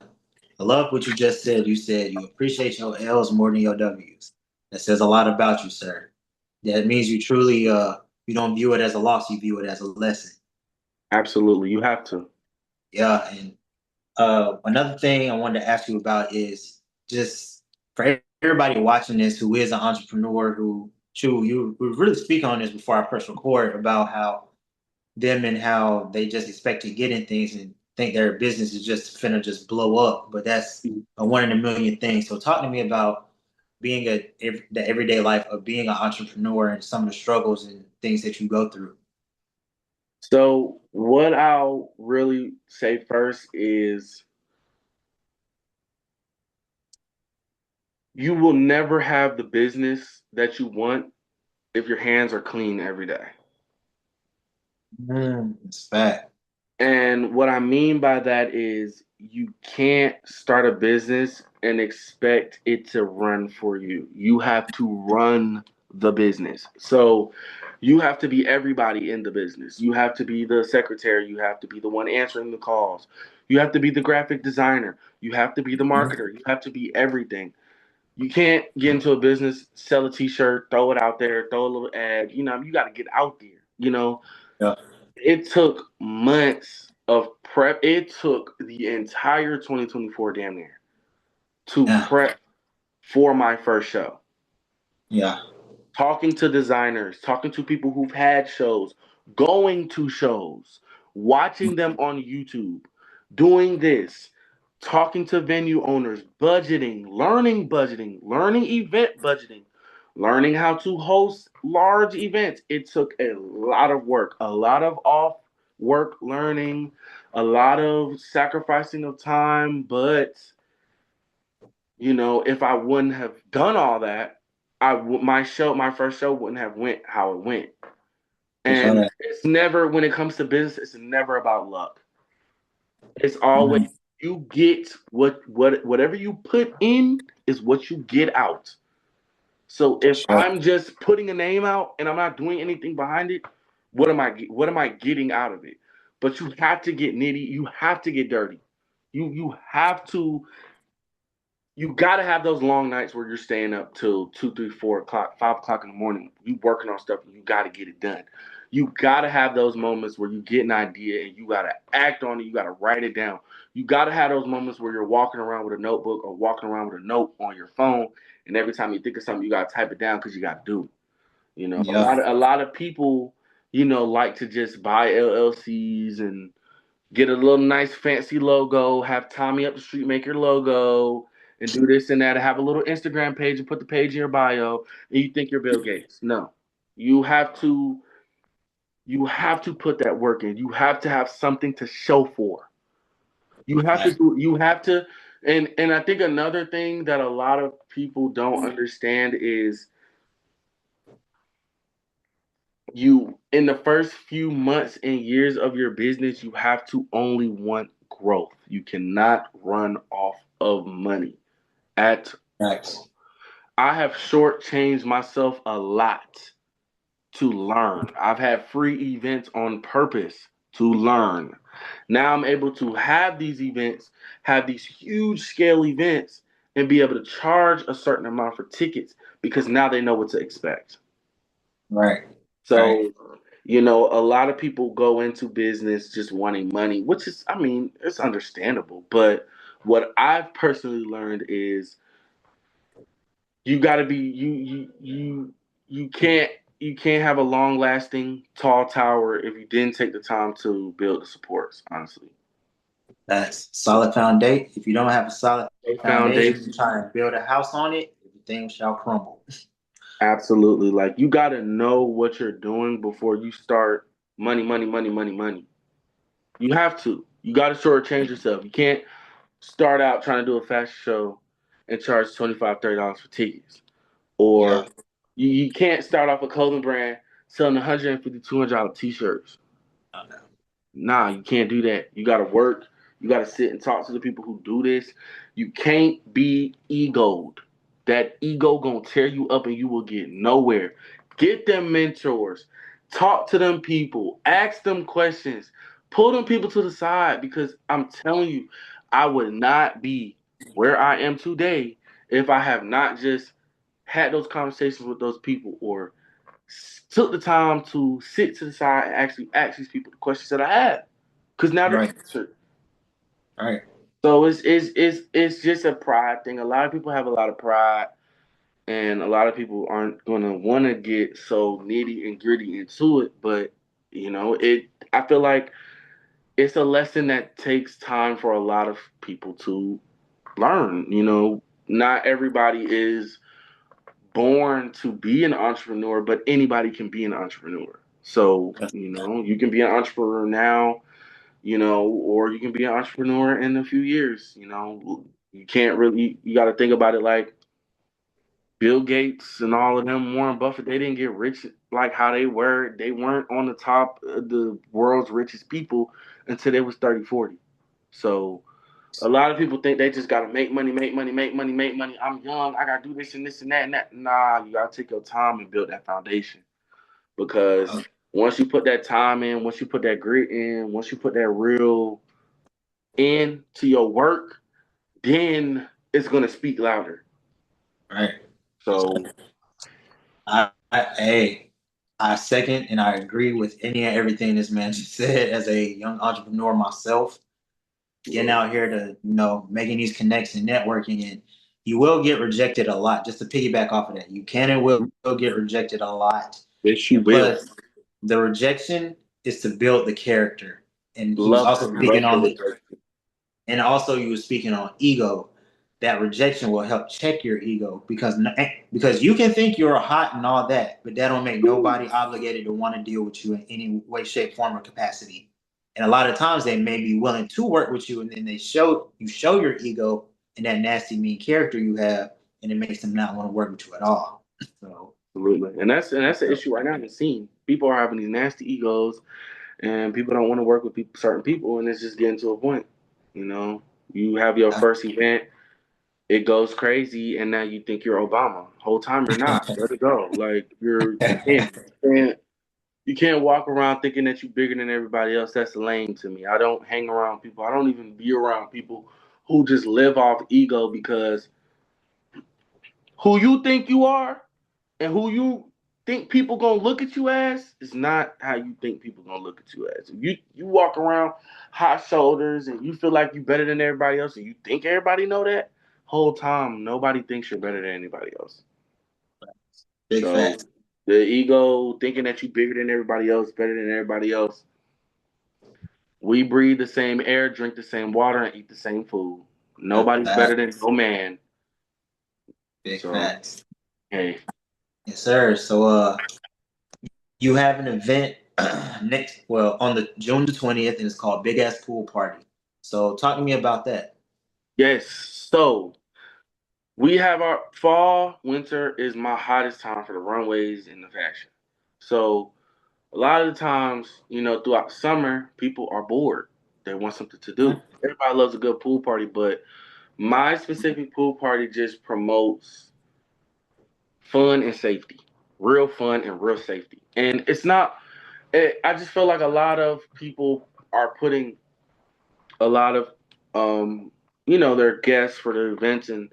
love what you just said. You said you appreciate your L's more than your W's. That says a lot about you, sir. That means you truly you don't view it as a loss, you view it as a lesson. Absolutely, you have to. Yeah, and another thing I wanted to ask you about is just for everybody watching this who is an entrepreneur who, shoot, you we really speak on this before I press record about how them and how they just expect to get in things and think their business is just finna just blow up, but that's a one in a million thing. So talk to me about being the everyday life of being an entrepreneur and some of the struggles and things that you go through. So what I'll really say first is you will never have the business that you want if your hands are clean every day. It's fact. And what I mean by that is you can't start a business and expect it to run for you. You have to run the business. So you have to be everybody in the business. You have to be the secretary. You have to be the one answering the calls. You have to be the graphic designer. You have to be the Mhm. marketer. You have to be everything. You can't get into a business, sell a t-shirt, throw it out there, throw a little ad. You got to get out there. Yeah. It took months of prep. It took the entire 2024 damn near to Yeah. prep for my first show. Yeah. Talking to designers, talking to people who've had shows, going to shows, watching them on YouTube, doing this, talking to venue owners, budgeting, learning event budgeting, learning how to host large events. It took a lot of work, a lot of off work learning, a lot of sacrificing of time, but if I wouldn't have done all that, my first show wouldn't have went how it went. I feel And that. it's never when it comes to business, it's never about luck. It's always Mhm. you get whatever you put in is what you get out. So For if sure. I'm just putting a name out and I'm not doing anything behind it, what am I getting out of it? But you have to get nitty, you have to get dirty. You have to. You got to have those long nights where you're staying up till 2, 3, 4 o'clock, 5 o'clock in the morning. You working on stuff and you got to get it done. You got to have those moments where you get an idea and you got to act on it. You got to write it down. You got to have those moments where you're walking around with a notebook or walking around with a note on your phone, and every time you think of something, you got to type it down because you got to do it. You know, a Yeah. lot of a lot of people, like to just buy LLCs and get a little nice fancy logo, have Tommy up the street make your logo, and do this and that, have a little Instagram page and put the page in your bio, and you think you're Bill Gates. No. You have to put that work in. You have to have something to show for. You have to and I think another thing that a lot of people don't understand is you in the first few months and years of your business, you have to only want growth. You cannot run off of money at Facts. I have shortchanged myself a lot to learn. I've had free events on purpose to learn. Now I'm able to have these events, have these huge scale events, and be able to charge a certain amount for tickets because now they know what to expect. Right. Right. So, a lot of people go into business just wanting money, which is, I mean, it's understandable. But what I've personally learned is you got to be you can't have a long lasting tall tower if you didn't take the time to build the supports. Honestly, That's solid foundation. If you don't have a solid a foundation, you foundation. try to build a house on it, everything shall crumble. Absolutely. Like you got to know what you're doing before you start money, money, money, money, money. You have to. You got to shortchange yourself. You can't start out trying to do a fashion show and charge $25, $30 for tickets. Yeah. Or you can't start off a clothing brand selling 150, $200 t-shirts. I know. Nah, you can't do that. You got to work. You got to sit and talk to the people who do this. You can't be egoed. That ego gonna tear you up and you will get nowhere. Get them mentors. Talk to them people. Ask them questions. Pull them people to the side because I'm telling you, I would not be where I am today if I have not just had those conversations with those people or took the time to sit to the side and actually ask these people the questions that I had, because now they're Right. answered. Right. So it's just a pride thing. A lot of people have a lot of pride, and a lot of people aren't gonna want to get so nitty and gritty into it. But it. I feel like it's a lesson that takes time for a lot of people to learn. Not everybody is born to be an entrepreneur, but anybody can be an entrepreneur. So, you can be an entrepreneur now, or you can be an entrepreneur in a few years. You can't really, you got to think about it like Bill Gates and all of them, Warren Buffett, they didn't get rich like how they were. They weren't on the top of the world's richest people until they was 30, 40. So, a lot of people think they just gotta make money, make money, make money, make money. I'm young, I gotta do this and this and that and that. Nah, you gotta take your time and build that foundation. Because Uh, once you put that time in, once you put that grit in, once you put that real into your work, then it's gonna speak louder. right. So Hey, I second and I agree with any and everything this man just said. As a young entrepreneur myself, getting out here to making these connects and networking, and you will get rejected a lot. Just to piggyback off of that, you can and will get rejected a lot. yes, you And will. plus, the rejection is to build the character. And he was Love also speaking love the on the rejection. and also you were speaking on ego. That rejection will help check your ego because you can think you're hot and all that, but that don't make nobody obligated to want to deal with you in any way, shape, form, or capacity. And a lot of times they may be willing to work with you, and then they show your ego and that nasty, mean character you have, and it makes them not want to work with you at all. So, Absolutely. And that's the issue right now in the scene. People are having these nasty egos and people don't want to work with certain people, and it's just getting to a point. You know, you have your first event, it goes crazy, and now you think you're Obama. Whole time you're not. Let it go. Like you can't. You can't walk around thinking that you're bigger than everybody else. That's lame to me. I don't hang around people. I don't even be around people who just live off ego because who you think you are and who you think people gonna look at you as is not how you think people gonna look at you as. If you walk around hot shoulders and you feel like you better than everybody else and you think everybody know that, whole time nobody thinks you're better than anybody else. Big So facts. the ego thinking that you bigger than everybody else, better than everybody else. We breathe the same air, drink the same water, and eat the same food. Nobody's better than Facts. no man. Big So facts. hey, Yes, sir. So you have an event on the June the 20th, and it's called Big Ass Pool Party. So talk to me about that. yes. So we have our fall, winter is my hottest time for the runways and the fashion. So a lot of the times, throughout summer, people are bored. They want something to do. Mhm. Everybody loves a good pool party, but my specific pool party just promotes fun and safety. Real fun and real safety. And it's not I just feel like a lot of people are putting a lot of their guests for the events and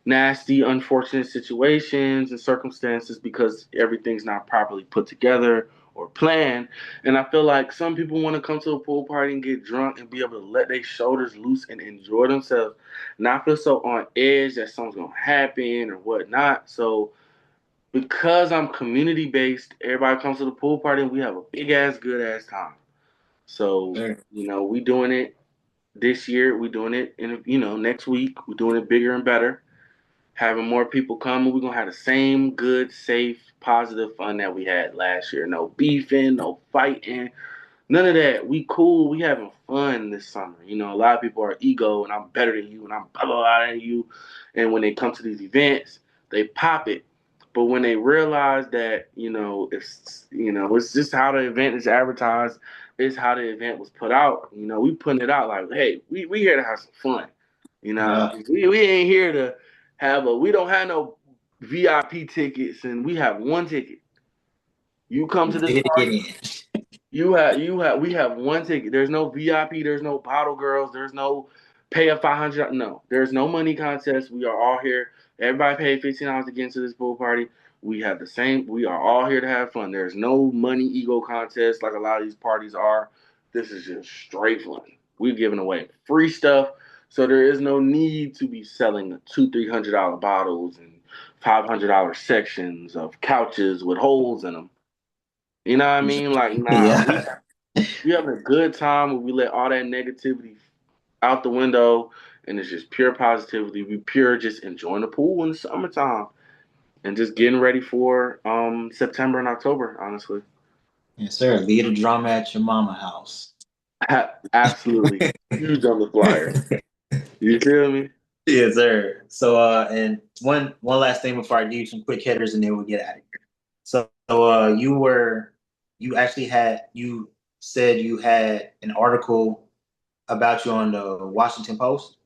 nasty, unfortunate situations and circumstances because everything's not properly put together or planned. And I feel like some people want to come to a pool party and get drunk and be able to let their shoulders loose and enjoy themselves, not feel so on edge that something's gonna happen or whatnot. So because I'm community based, everybody comes to the pool party and we have a big ass good ass time. So, Sure. we doing it this year. We doing it in next week. We're doing it bigger and better, having more people come. We're gonna have the same good, safe, positive fun that we had last year. No beefing, no fighting, none of that. We cool. We having fun this summer. A lot of people are ego and I'm better than you and I'm blah blah blah than you. And when they come to these events, they pop it. But when they realize that it's just how the event is advertised, it's how the event was put out. We putting it out like, hey, we here to have some fun. Yeah. We ain't here to have a. We don't have no VIP tickets, and we have one ticket. You come You to this pay to get party, in. we have one ticket. There's no VIP, there's no bottle girls, there's no pay a 500. No, there's no money contest. We are all here. Everybody paid $15 to get into this pool party. We have the same, we are all here to have fun. There's no money ego contest like a lot of these parties are. This is just straight fun. We're giving away free stuff. So there is no need to be selling $200-300 bottles and $500 sections of couches with holes in them. You know what I mean? Like, nah, Yeah. we having a good time where we let all that negativity out the window and it's just pure positivity. We pure just enjoying the pool in the summertime and just getting ready for September and October, honestly. Yes, sir. Leave the drama at your mama house. Absolutely huge on the flyer. You feel me? Yes, sir. So and one last thing before I give you some quick hitters and then we'll get out of here. So you said you had an article about you on the Washington Post,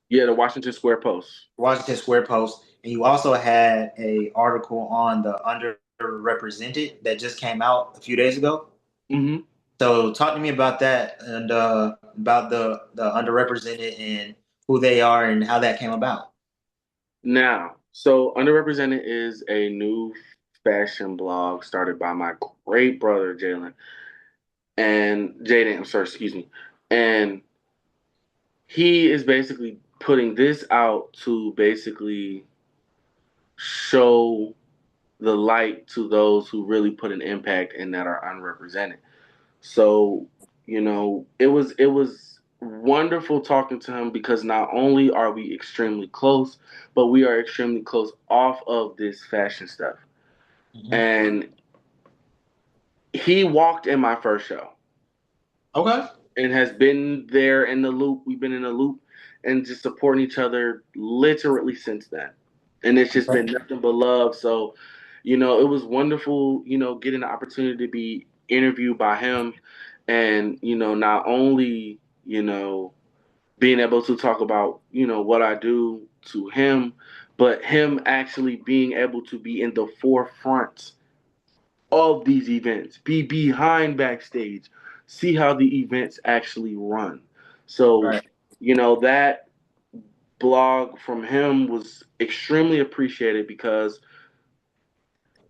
Yeah, the Washington Square Post. Washington Square Post, and you also had a article on the underrepresented that just came out a few days ago. Mm-hmm. So talk to me about that and about the underrepresented and who they are and how that came about. Now, so Underrepresented is a new fashion blog started by my great brother Jalen and Jaden. I'm sorry, excuse me. And he is basically putting this out to basically show the light to those who really put an impact and that are unrepresented. So, it was wonderful talking to him because not only are we extremely close, but we are extremely close off of this fashion stuff. Mhm. And he walked in my first show Okay. and has been there in the loop. We've been in the loop and just supporting each other literally since then. And it's just been Okay. nothing but love. So, it was wonderful, getting the opportunity to be interviewed by him and, not only, being able to talk about, what I do to him, but him actually being able to be in the forefront of these events, be behind backstage, see how the events actually run. So, Right. that blog from him was extremely appreciated because,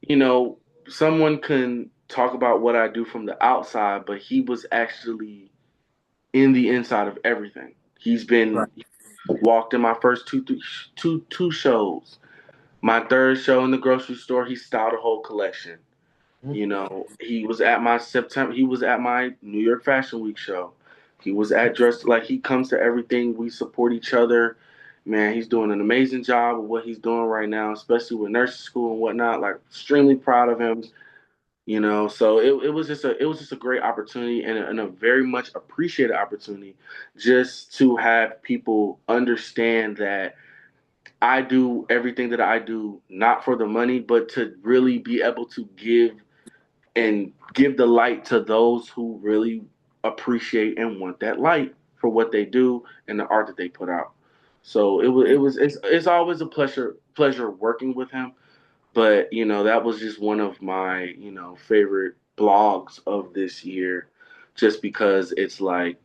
you know, someone can talk about what I do from the outside, but he was actually in the inside of everything. He's Right. been walked in my first two shows. My third show in the grocery store, he styled a whole collection. He was at my September. He was at my New York Fashion Week show. He was at Dress like he comes to everything. We support each other. Man, he's doing an amazing job of what he's doing right now, especially with nursing school and whatnot. Like, extremely proud of him. So it was just a great opportunity and a very much appreciated opportunity just to have people understand that I do everything that I do not for the money, but to really be able to give the light to those who really appreciate and want that light for what they do and the art that they put out. So it's always a pleasure working with him. But that was just one of my favorite blogs of this year, just because it's like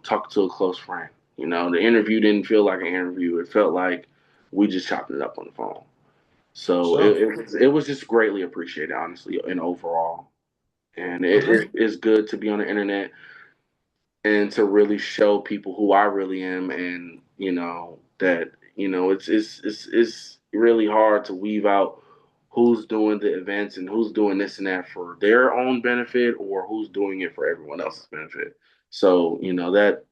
talking to a close friend. The interview didn't feel like an interview; it felt like we just chopped it up on the phone. So Sure. it was just greatly appreciated, honestly, and overall. And Okay. it's good to be on the internet and to really show people who I really am, and that it's really hard to weave out who's doing the events and who's doing this and that for their own benefit or who's doing it for everyone else's benefit. So that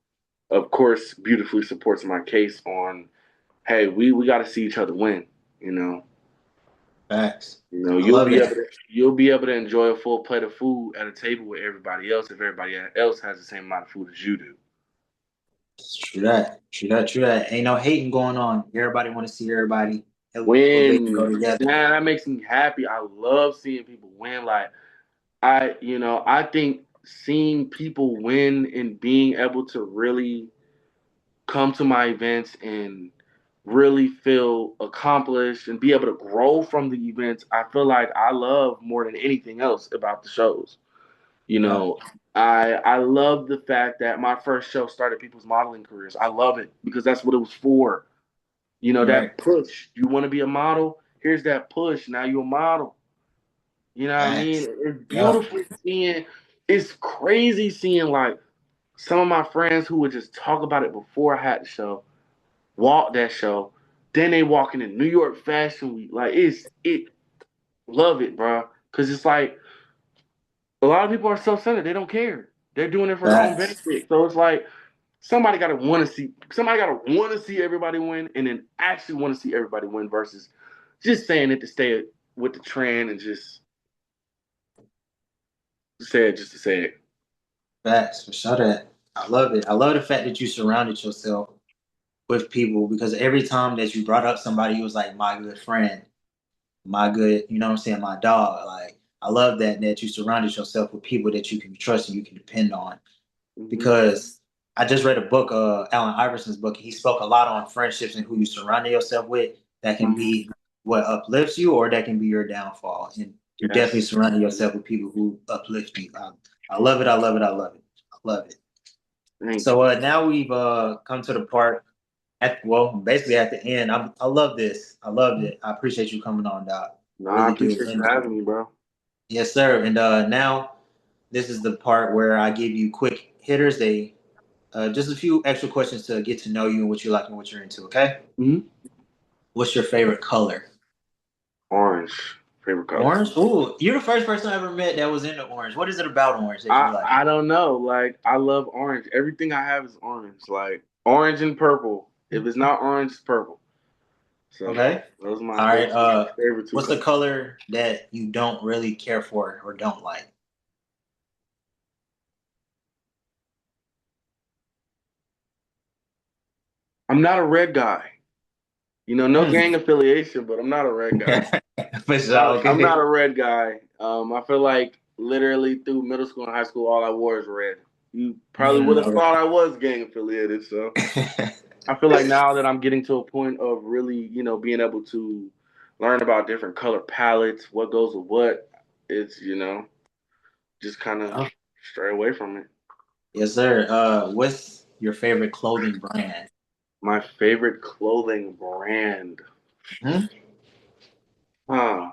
of course beautifully supports my case on, hey, we got to see each other win. You know, Facts. you know, I you'll love be able that. to you'll be able to enjoy a full plate of food at a table with everybody else if everybody else has the same amount of food as you do. True that. True that. True that. Ain't no hating going on. Everybody want to see everybody elevate and go Win, together. man, that makes me happy. I love seeing people win. Like, I think seeing people win and being able to really come to my events and really feel accomplished and be able to grow from the events, I feel like I love more than anything else about the shows. You Right. know, I love the fact that my first show started people's modeling careers. I love it because that's what it was for. Right. That push. You want to be a model? Here's that push. Now you're a model. You know what I mean? Facts. It's Yeah. beautiful seeing. It's crazy seeing like some of my friends who would just talk about it before I had the show, walk that show, then they walking in New York Fashion Week. Like, love it, bro. Cause it's like a lot of people are self-centered. They don't care. They're doing it for their own Facts. benefit. So it's like somebody gotta want to see everybody win, and then actually want to see everybody win versus just saying it to stay with the trend and just say it just to say it. Facts. For sure that. I love it. I love the fact that you surrounded yourself with people because every time that you brought up somebody, he was like my good friend, my good, you know what I'm saying, my dog. Like I love that you surrounded yourself with people that you can trust and you can depend on. Mm-hmm. Because I just read a book, Allen Iverson's book. He spoke a lot on friendships and who you surround yourself with. That can Mm-hmm. be what uplifts you, or that can be your downfall. And you definitely Yes. surround yourself with people who uplift you. I love it. I love it. I love it. I love it. Thank So you. now we've come to the part basically at the end. I love this. I loved it. I appreciate you coming on, Doc. No, I I really do. appreciate you And having me, bro. yes, sir. And now this is the part where I give you quick hitters. They just a few extra questions to get to know you and what you like and what you're into. Okay. Mm-hmm. What's your favorite color? Orange, favorite color. Orange. Ooh, you're the first person I ever met that was into orange. What is it about orange that you I like? I don't know. Like, I love orange. Everything I have is orange. Like, orange and purple. If it's not orange, it's purple. So Okay. those are my All right. favorite two What's the colors. color that you don't really care for or don't like? I'm not a red guy. No Hmm. gang affiliation, but I'm not a red guy. For sure. I'm not Okay. a red guy. I feel like literally through middle school and high school, all I wore is red. You probably would have Mm, thought I was gang affiliated. So okay. I feel like now that I'm getting to a point of really, being able to learn about different color palettes, what goes with what, it's just kind of Oh, stray away from it. yes, sir. What's your favorite clothing brand? My favorite clothing brand. Hmm? Huh.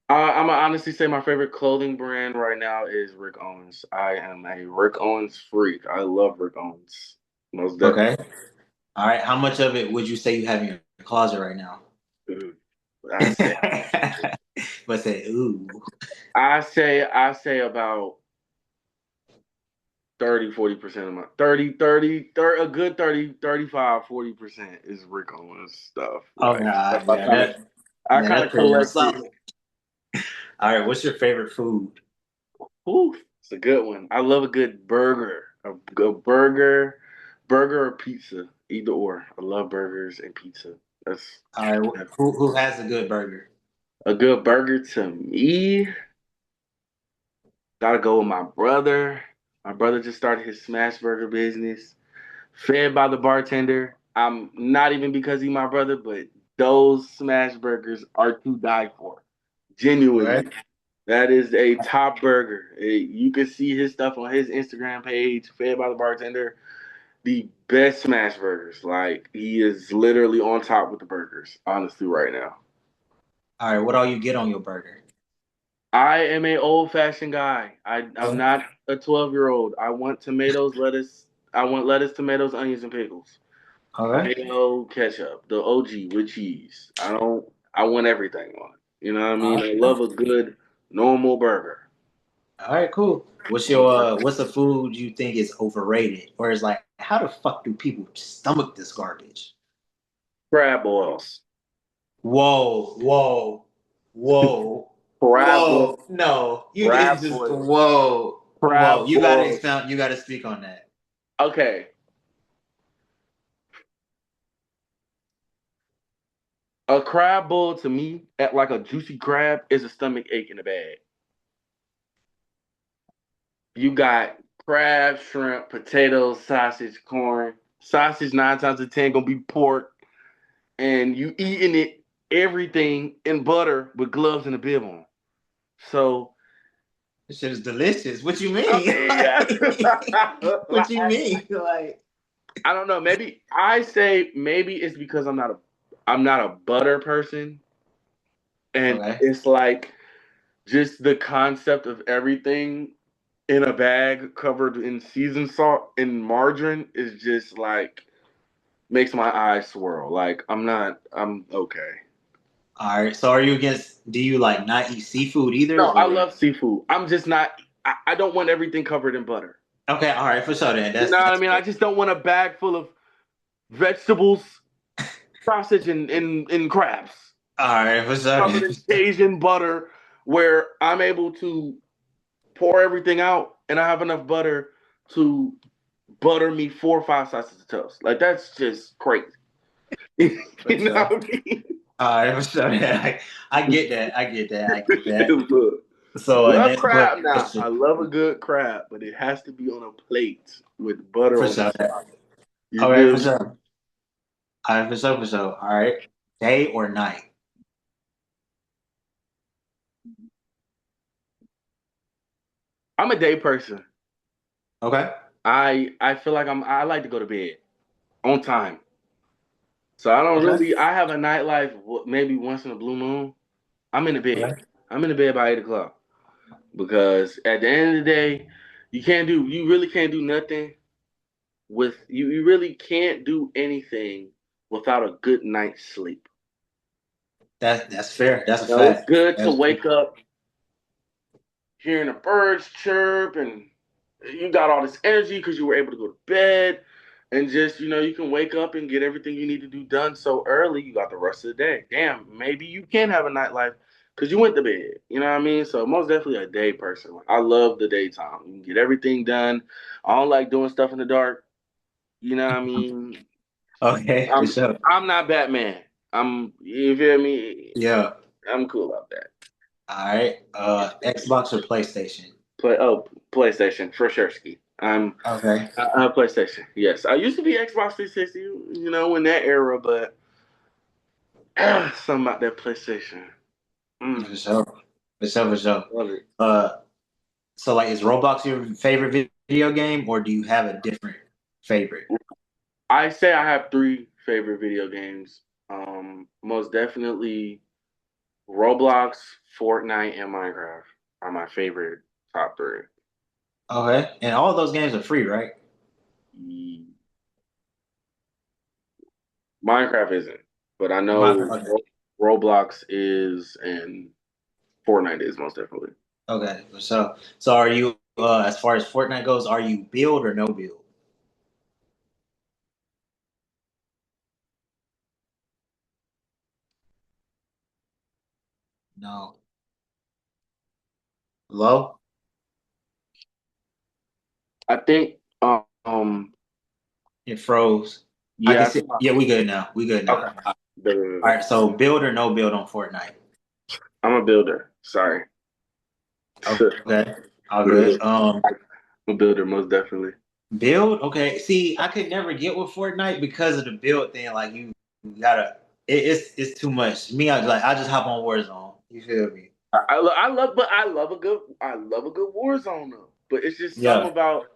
I'm gonna honestly say my favorite clothing brand right now is Rick Owens. I am a Rick Owens freak. I love Rick Owens. Most Okay. definitely. All right. How much of it would you say you have in your closet right now? Dude. I say But say, ooh. I say about 30-40% of my 30 a good 30-35-40% is Rick Owens stuff. Oh Like stuff God, yeah, I kind that's of pretty damn collect it. solid. All right. What's your favorite food? Ooh, it's a good one. I love a good burger. A good burger or pizza, either or. I love burgers and pizza. All right. That's Who has a good burger? a good burger to me. Gotta go with my brother. My brother just started his smash burger business, fed by the bartender. I'm not even because he's my brother, but those smash burgers are to die for. Okay. Genuinely. That is a top burger. You can see his stuff on his Instagram page, fed by the bartender. The best smash burgers. Like he is literally on top with the burgers, honestly, right now. All right. What all you get on your burger? I am a old fashioned guy. I'm Okay. not a 12-year-old. I want tomatoes, lettuce. I want lettuce, tomatoes, onions, and pickles. Okay. Mayo, ketchup, the OG with cheese. I want everything on it. You know what I All mean? I right. love a good normal burger. All right. Cool. What's a food you think is overrated, or is like, how the fuck do people stomach this garbage? Crab boils. Whoa, whoa, whoa, Crab boils. whoa. No, you didn't Crab just boils. whoa, whoa. Crab You gotta boils. expound, you gotta speak on that. Okay. A crab boil to me, at like a juicy crab, is a stomach ache in a bag. You got crab, shrimp, potatoes, sausage, corn. Sausage 9 times out of 10 gonna be pork, and you eating it everything in butter with gloves and a bib on. So This shit is delicious. What you I mean? mean, yeah. Like, what you mean? Like, I don't know. Maybe I say maybe it's because I'm not a butter person, and okay. it's like just the concept of everything in a bag covered in seasoned salt and margarine is just like makes my eyes swirl. Like I'm okay. All right. So are you against, do you like not eat seafood either? No, I Or love seafood. I'm just not. I don't want everything covered in butter. okay, all right, for sure then. You know what I That's mean? I fair. just don't want a bag full of vegetables, sausage, and crabs All right, for sure covered then. in Cajun butter, where I'm able to pour everything out and I have enough butter to butter me 4 or 5 slices of toast. Like that's just crazy. you For know sure. what I mean? All right, for sure. I get that. I get that. I get that. Look, So love next crab now. question. I love a good crab, but it has to be on a plate with butter For on the sure. side. You All right, feel for me? sure. All right, for sure, for sure. All right. Day or night? I'm a day person. Okay. I feel like I like to go to bed on time. So I don't Okay. really I have a nightlife maybe once in a blue moon. I'm in the bed. Okay. I'm in the bed by 8 o'clock. Because at the end of the day, you really can't do nothing you really can't do anything without a good night's sleep. That's fair. That's a It's fact. good to That's wake up hearing the birds chirp and you got all this energy because you were able to go to bed and just you can wake up and get everything you need to do done so early you got the rest of the day. Damn, maybe you can have a nightlife because you went to bed. You know what I mean? So most definitely a day person. Like, I love the daytime. You can get everything done. I don't like doing stuff in the dark. You know what I mean? okay, for i'm sure. I'm not Batman. You feel me? Yeah. I'm cool about that. All right. Xbox or PlayStation? PlayStation for sure ski. Okay. PlayStation. Yes, I used to be Xbox 360. In that era, but something about that PlayStation. Mm. For sure. For sure, for sure. Love it. So like, is Roblox your favorite video game, or do you have a different favorite? I say I have three favorite video games. Most definitely Roblox, Fortnite, and Minecraft are my favorite top three. Okay, and all of those games are free, right? Minecraft isn't, but I know Okay. Roblox is and Fortnite is most definitely. Okay. So are you as far as Fortnite goes, are you build or no build? No. Low? I think It froze. I can yeah, I see. think Yeah, we good now. We good now. okay. All right. So build or no build on Fortnite? I'm a builder. Sorry. Okay. All I'm good. a builder, most definitely. Build. Okay. See, I could never get with Fortnite because of the build thing. Like you gotta. It's too much. Me, I just hop on Warzone. You feel me? I love a good Warzone though. But it's just something Yeah. about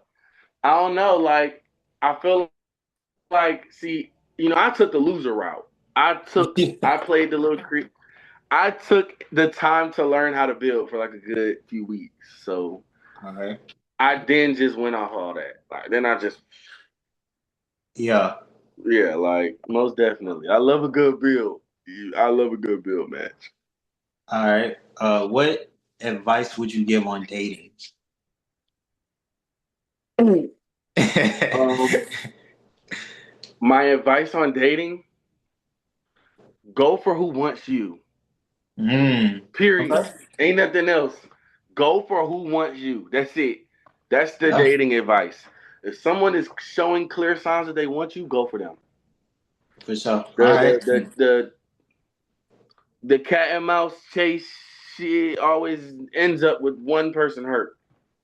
I don't know. Like I feel like see, I took the loser route. I played the little creep. I took the time to learn how to build for like a good few weeks. So All right. I then just went off all that. Like then I just Yeah. yeah, like most definitely. I love a good build. I love a good build match. All right. What advice would you give on dating? Um, my advice on dating: go for who wants you. Period. Okay. Ain't nothing else. Go for who wants you. That's it. That's the Yeah, dating advice. If someone is showing clear signs that they want you, go for them. for sure. All The right. the the the, the cat and mouse chase she always ends up with one person hurt.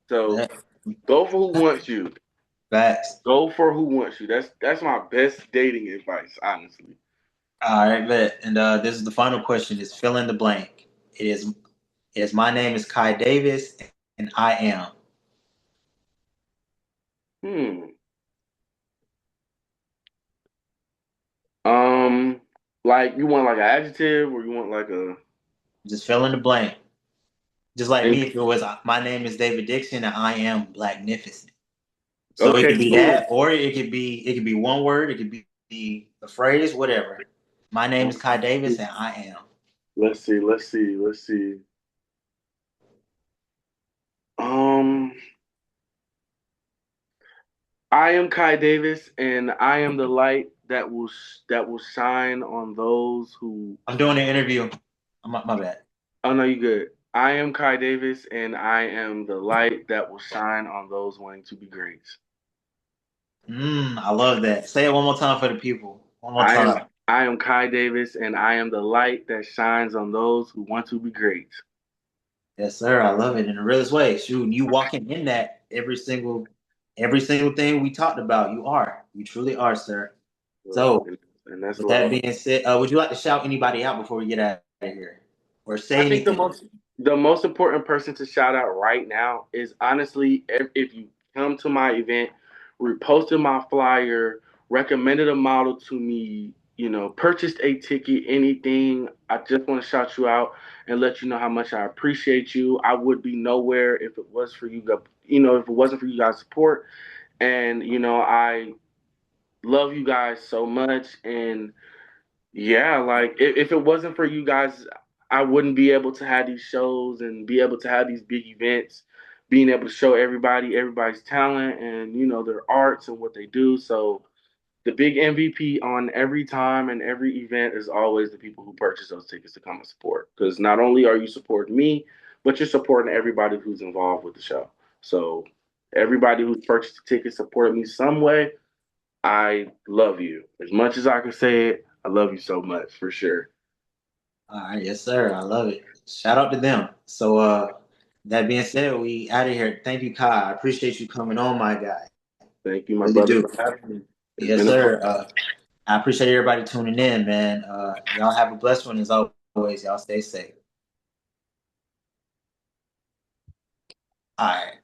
So That, go for who wants you. facts. Go for who wants you. That's my best dating advice, honestly. All right, bet. And this is the final question. Is fill in the blank. It is my name is Kai Davis, and I am. Hmm. Um, like you want like an adjective or you want like a Just fill in the blank. Just like and me, if it was my name is David Dixon, and I am blacknificent. So it okay, could be cool. that, or it could be one word. It could be a phrase, whatever. My name is Kai Davis, and I am. Let's see. Um, I am Kai Davis, and I am the light that will shine on those who. I'm doing an interview. My bad. Oh no, you good. I am Kai Davis, and I am the light that will shine on those wanting to be great. I love that. Say it one more time for the people. One more I am time. I am Kai Davis, and I am the light that shines on those who want to be great. Yes, sir. I love it in the realest way. Shoot, you walking in that every single thing we talked about. You are. You truly are, sir. Look, So, and that's with that love. being said, would you like to shout anybody out before we get out of here, or I say think the anything? most important person to shout out right now is honestly if you come to my event, reposted my flyer, recommended a model to me, purchased a ticket, anything. I just want to shout you out and let you know how much I appreciate you. I would be nowhere if it was for you, if it wasn't for you guys' support. And I love you guys so much and yeah, like if it wasn't for you guys, I wouldn't be able to have these shows and be able to have these big events, being able to show everybody's talent and their arts and what they do. So the big MVP on every time and every event is always the people who purchase those tickets to come and support. Because not only are you supporting me, but you're supporting everybody who's involved with the show. So everybody who's purchased the ticket supported me some way. I love you. As much as I can say it, I love you so much for sure. All right, yes, sir. I love it. Shout out to them. So, that being said, we out of here. Thank you, Kai. I appreciate you coming on, my guy. Thank you, my Really brother, do. for having me. It's Yes, been a sir. pleasure. I appreciate everybody tuning in, man. Y'all have a blessed one as always. Y'all stay safe. All right.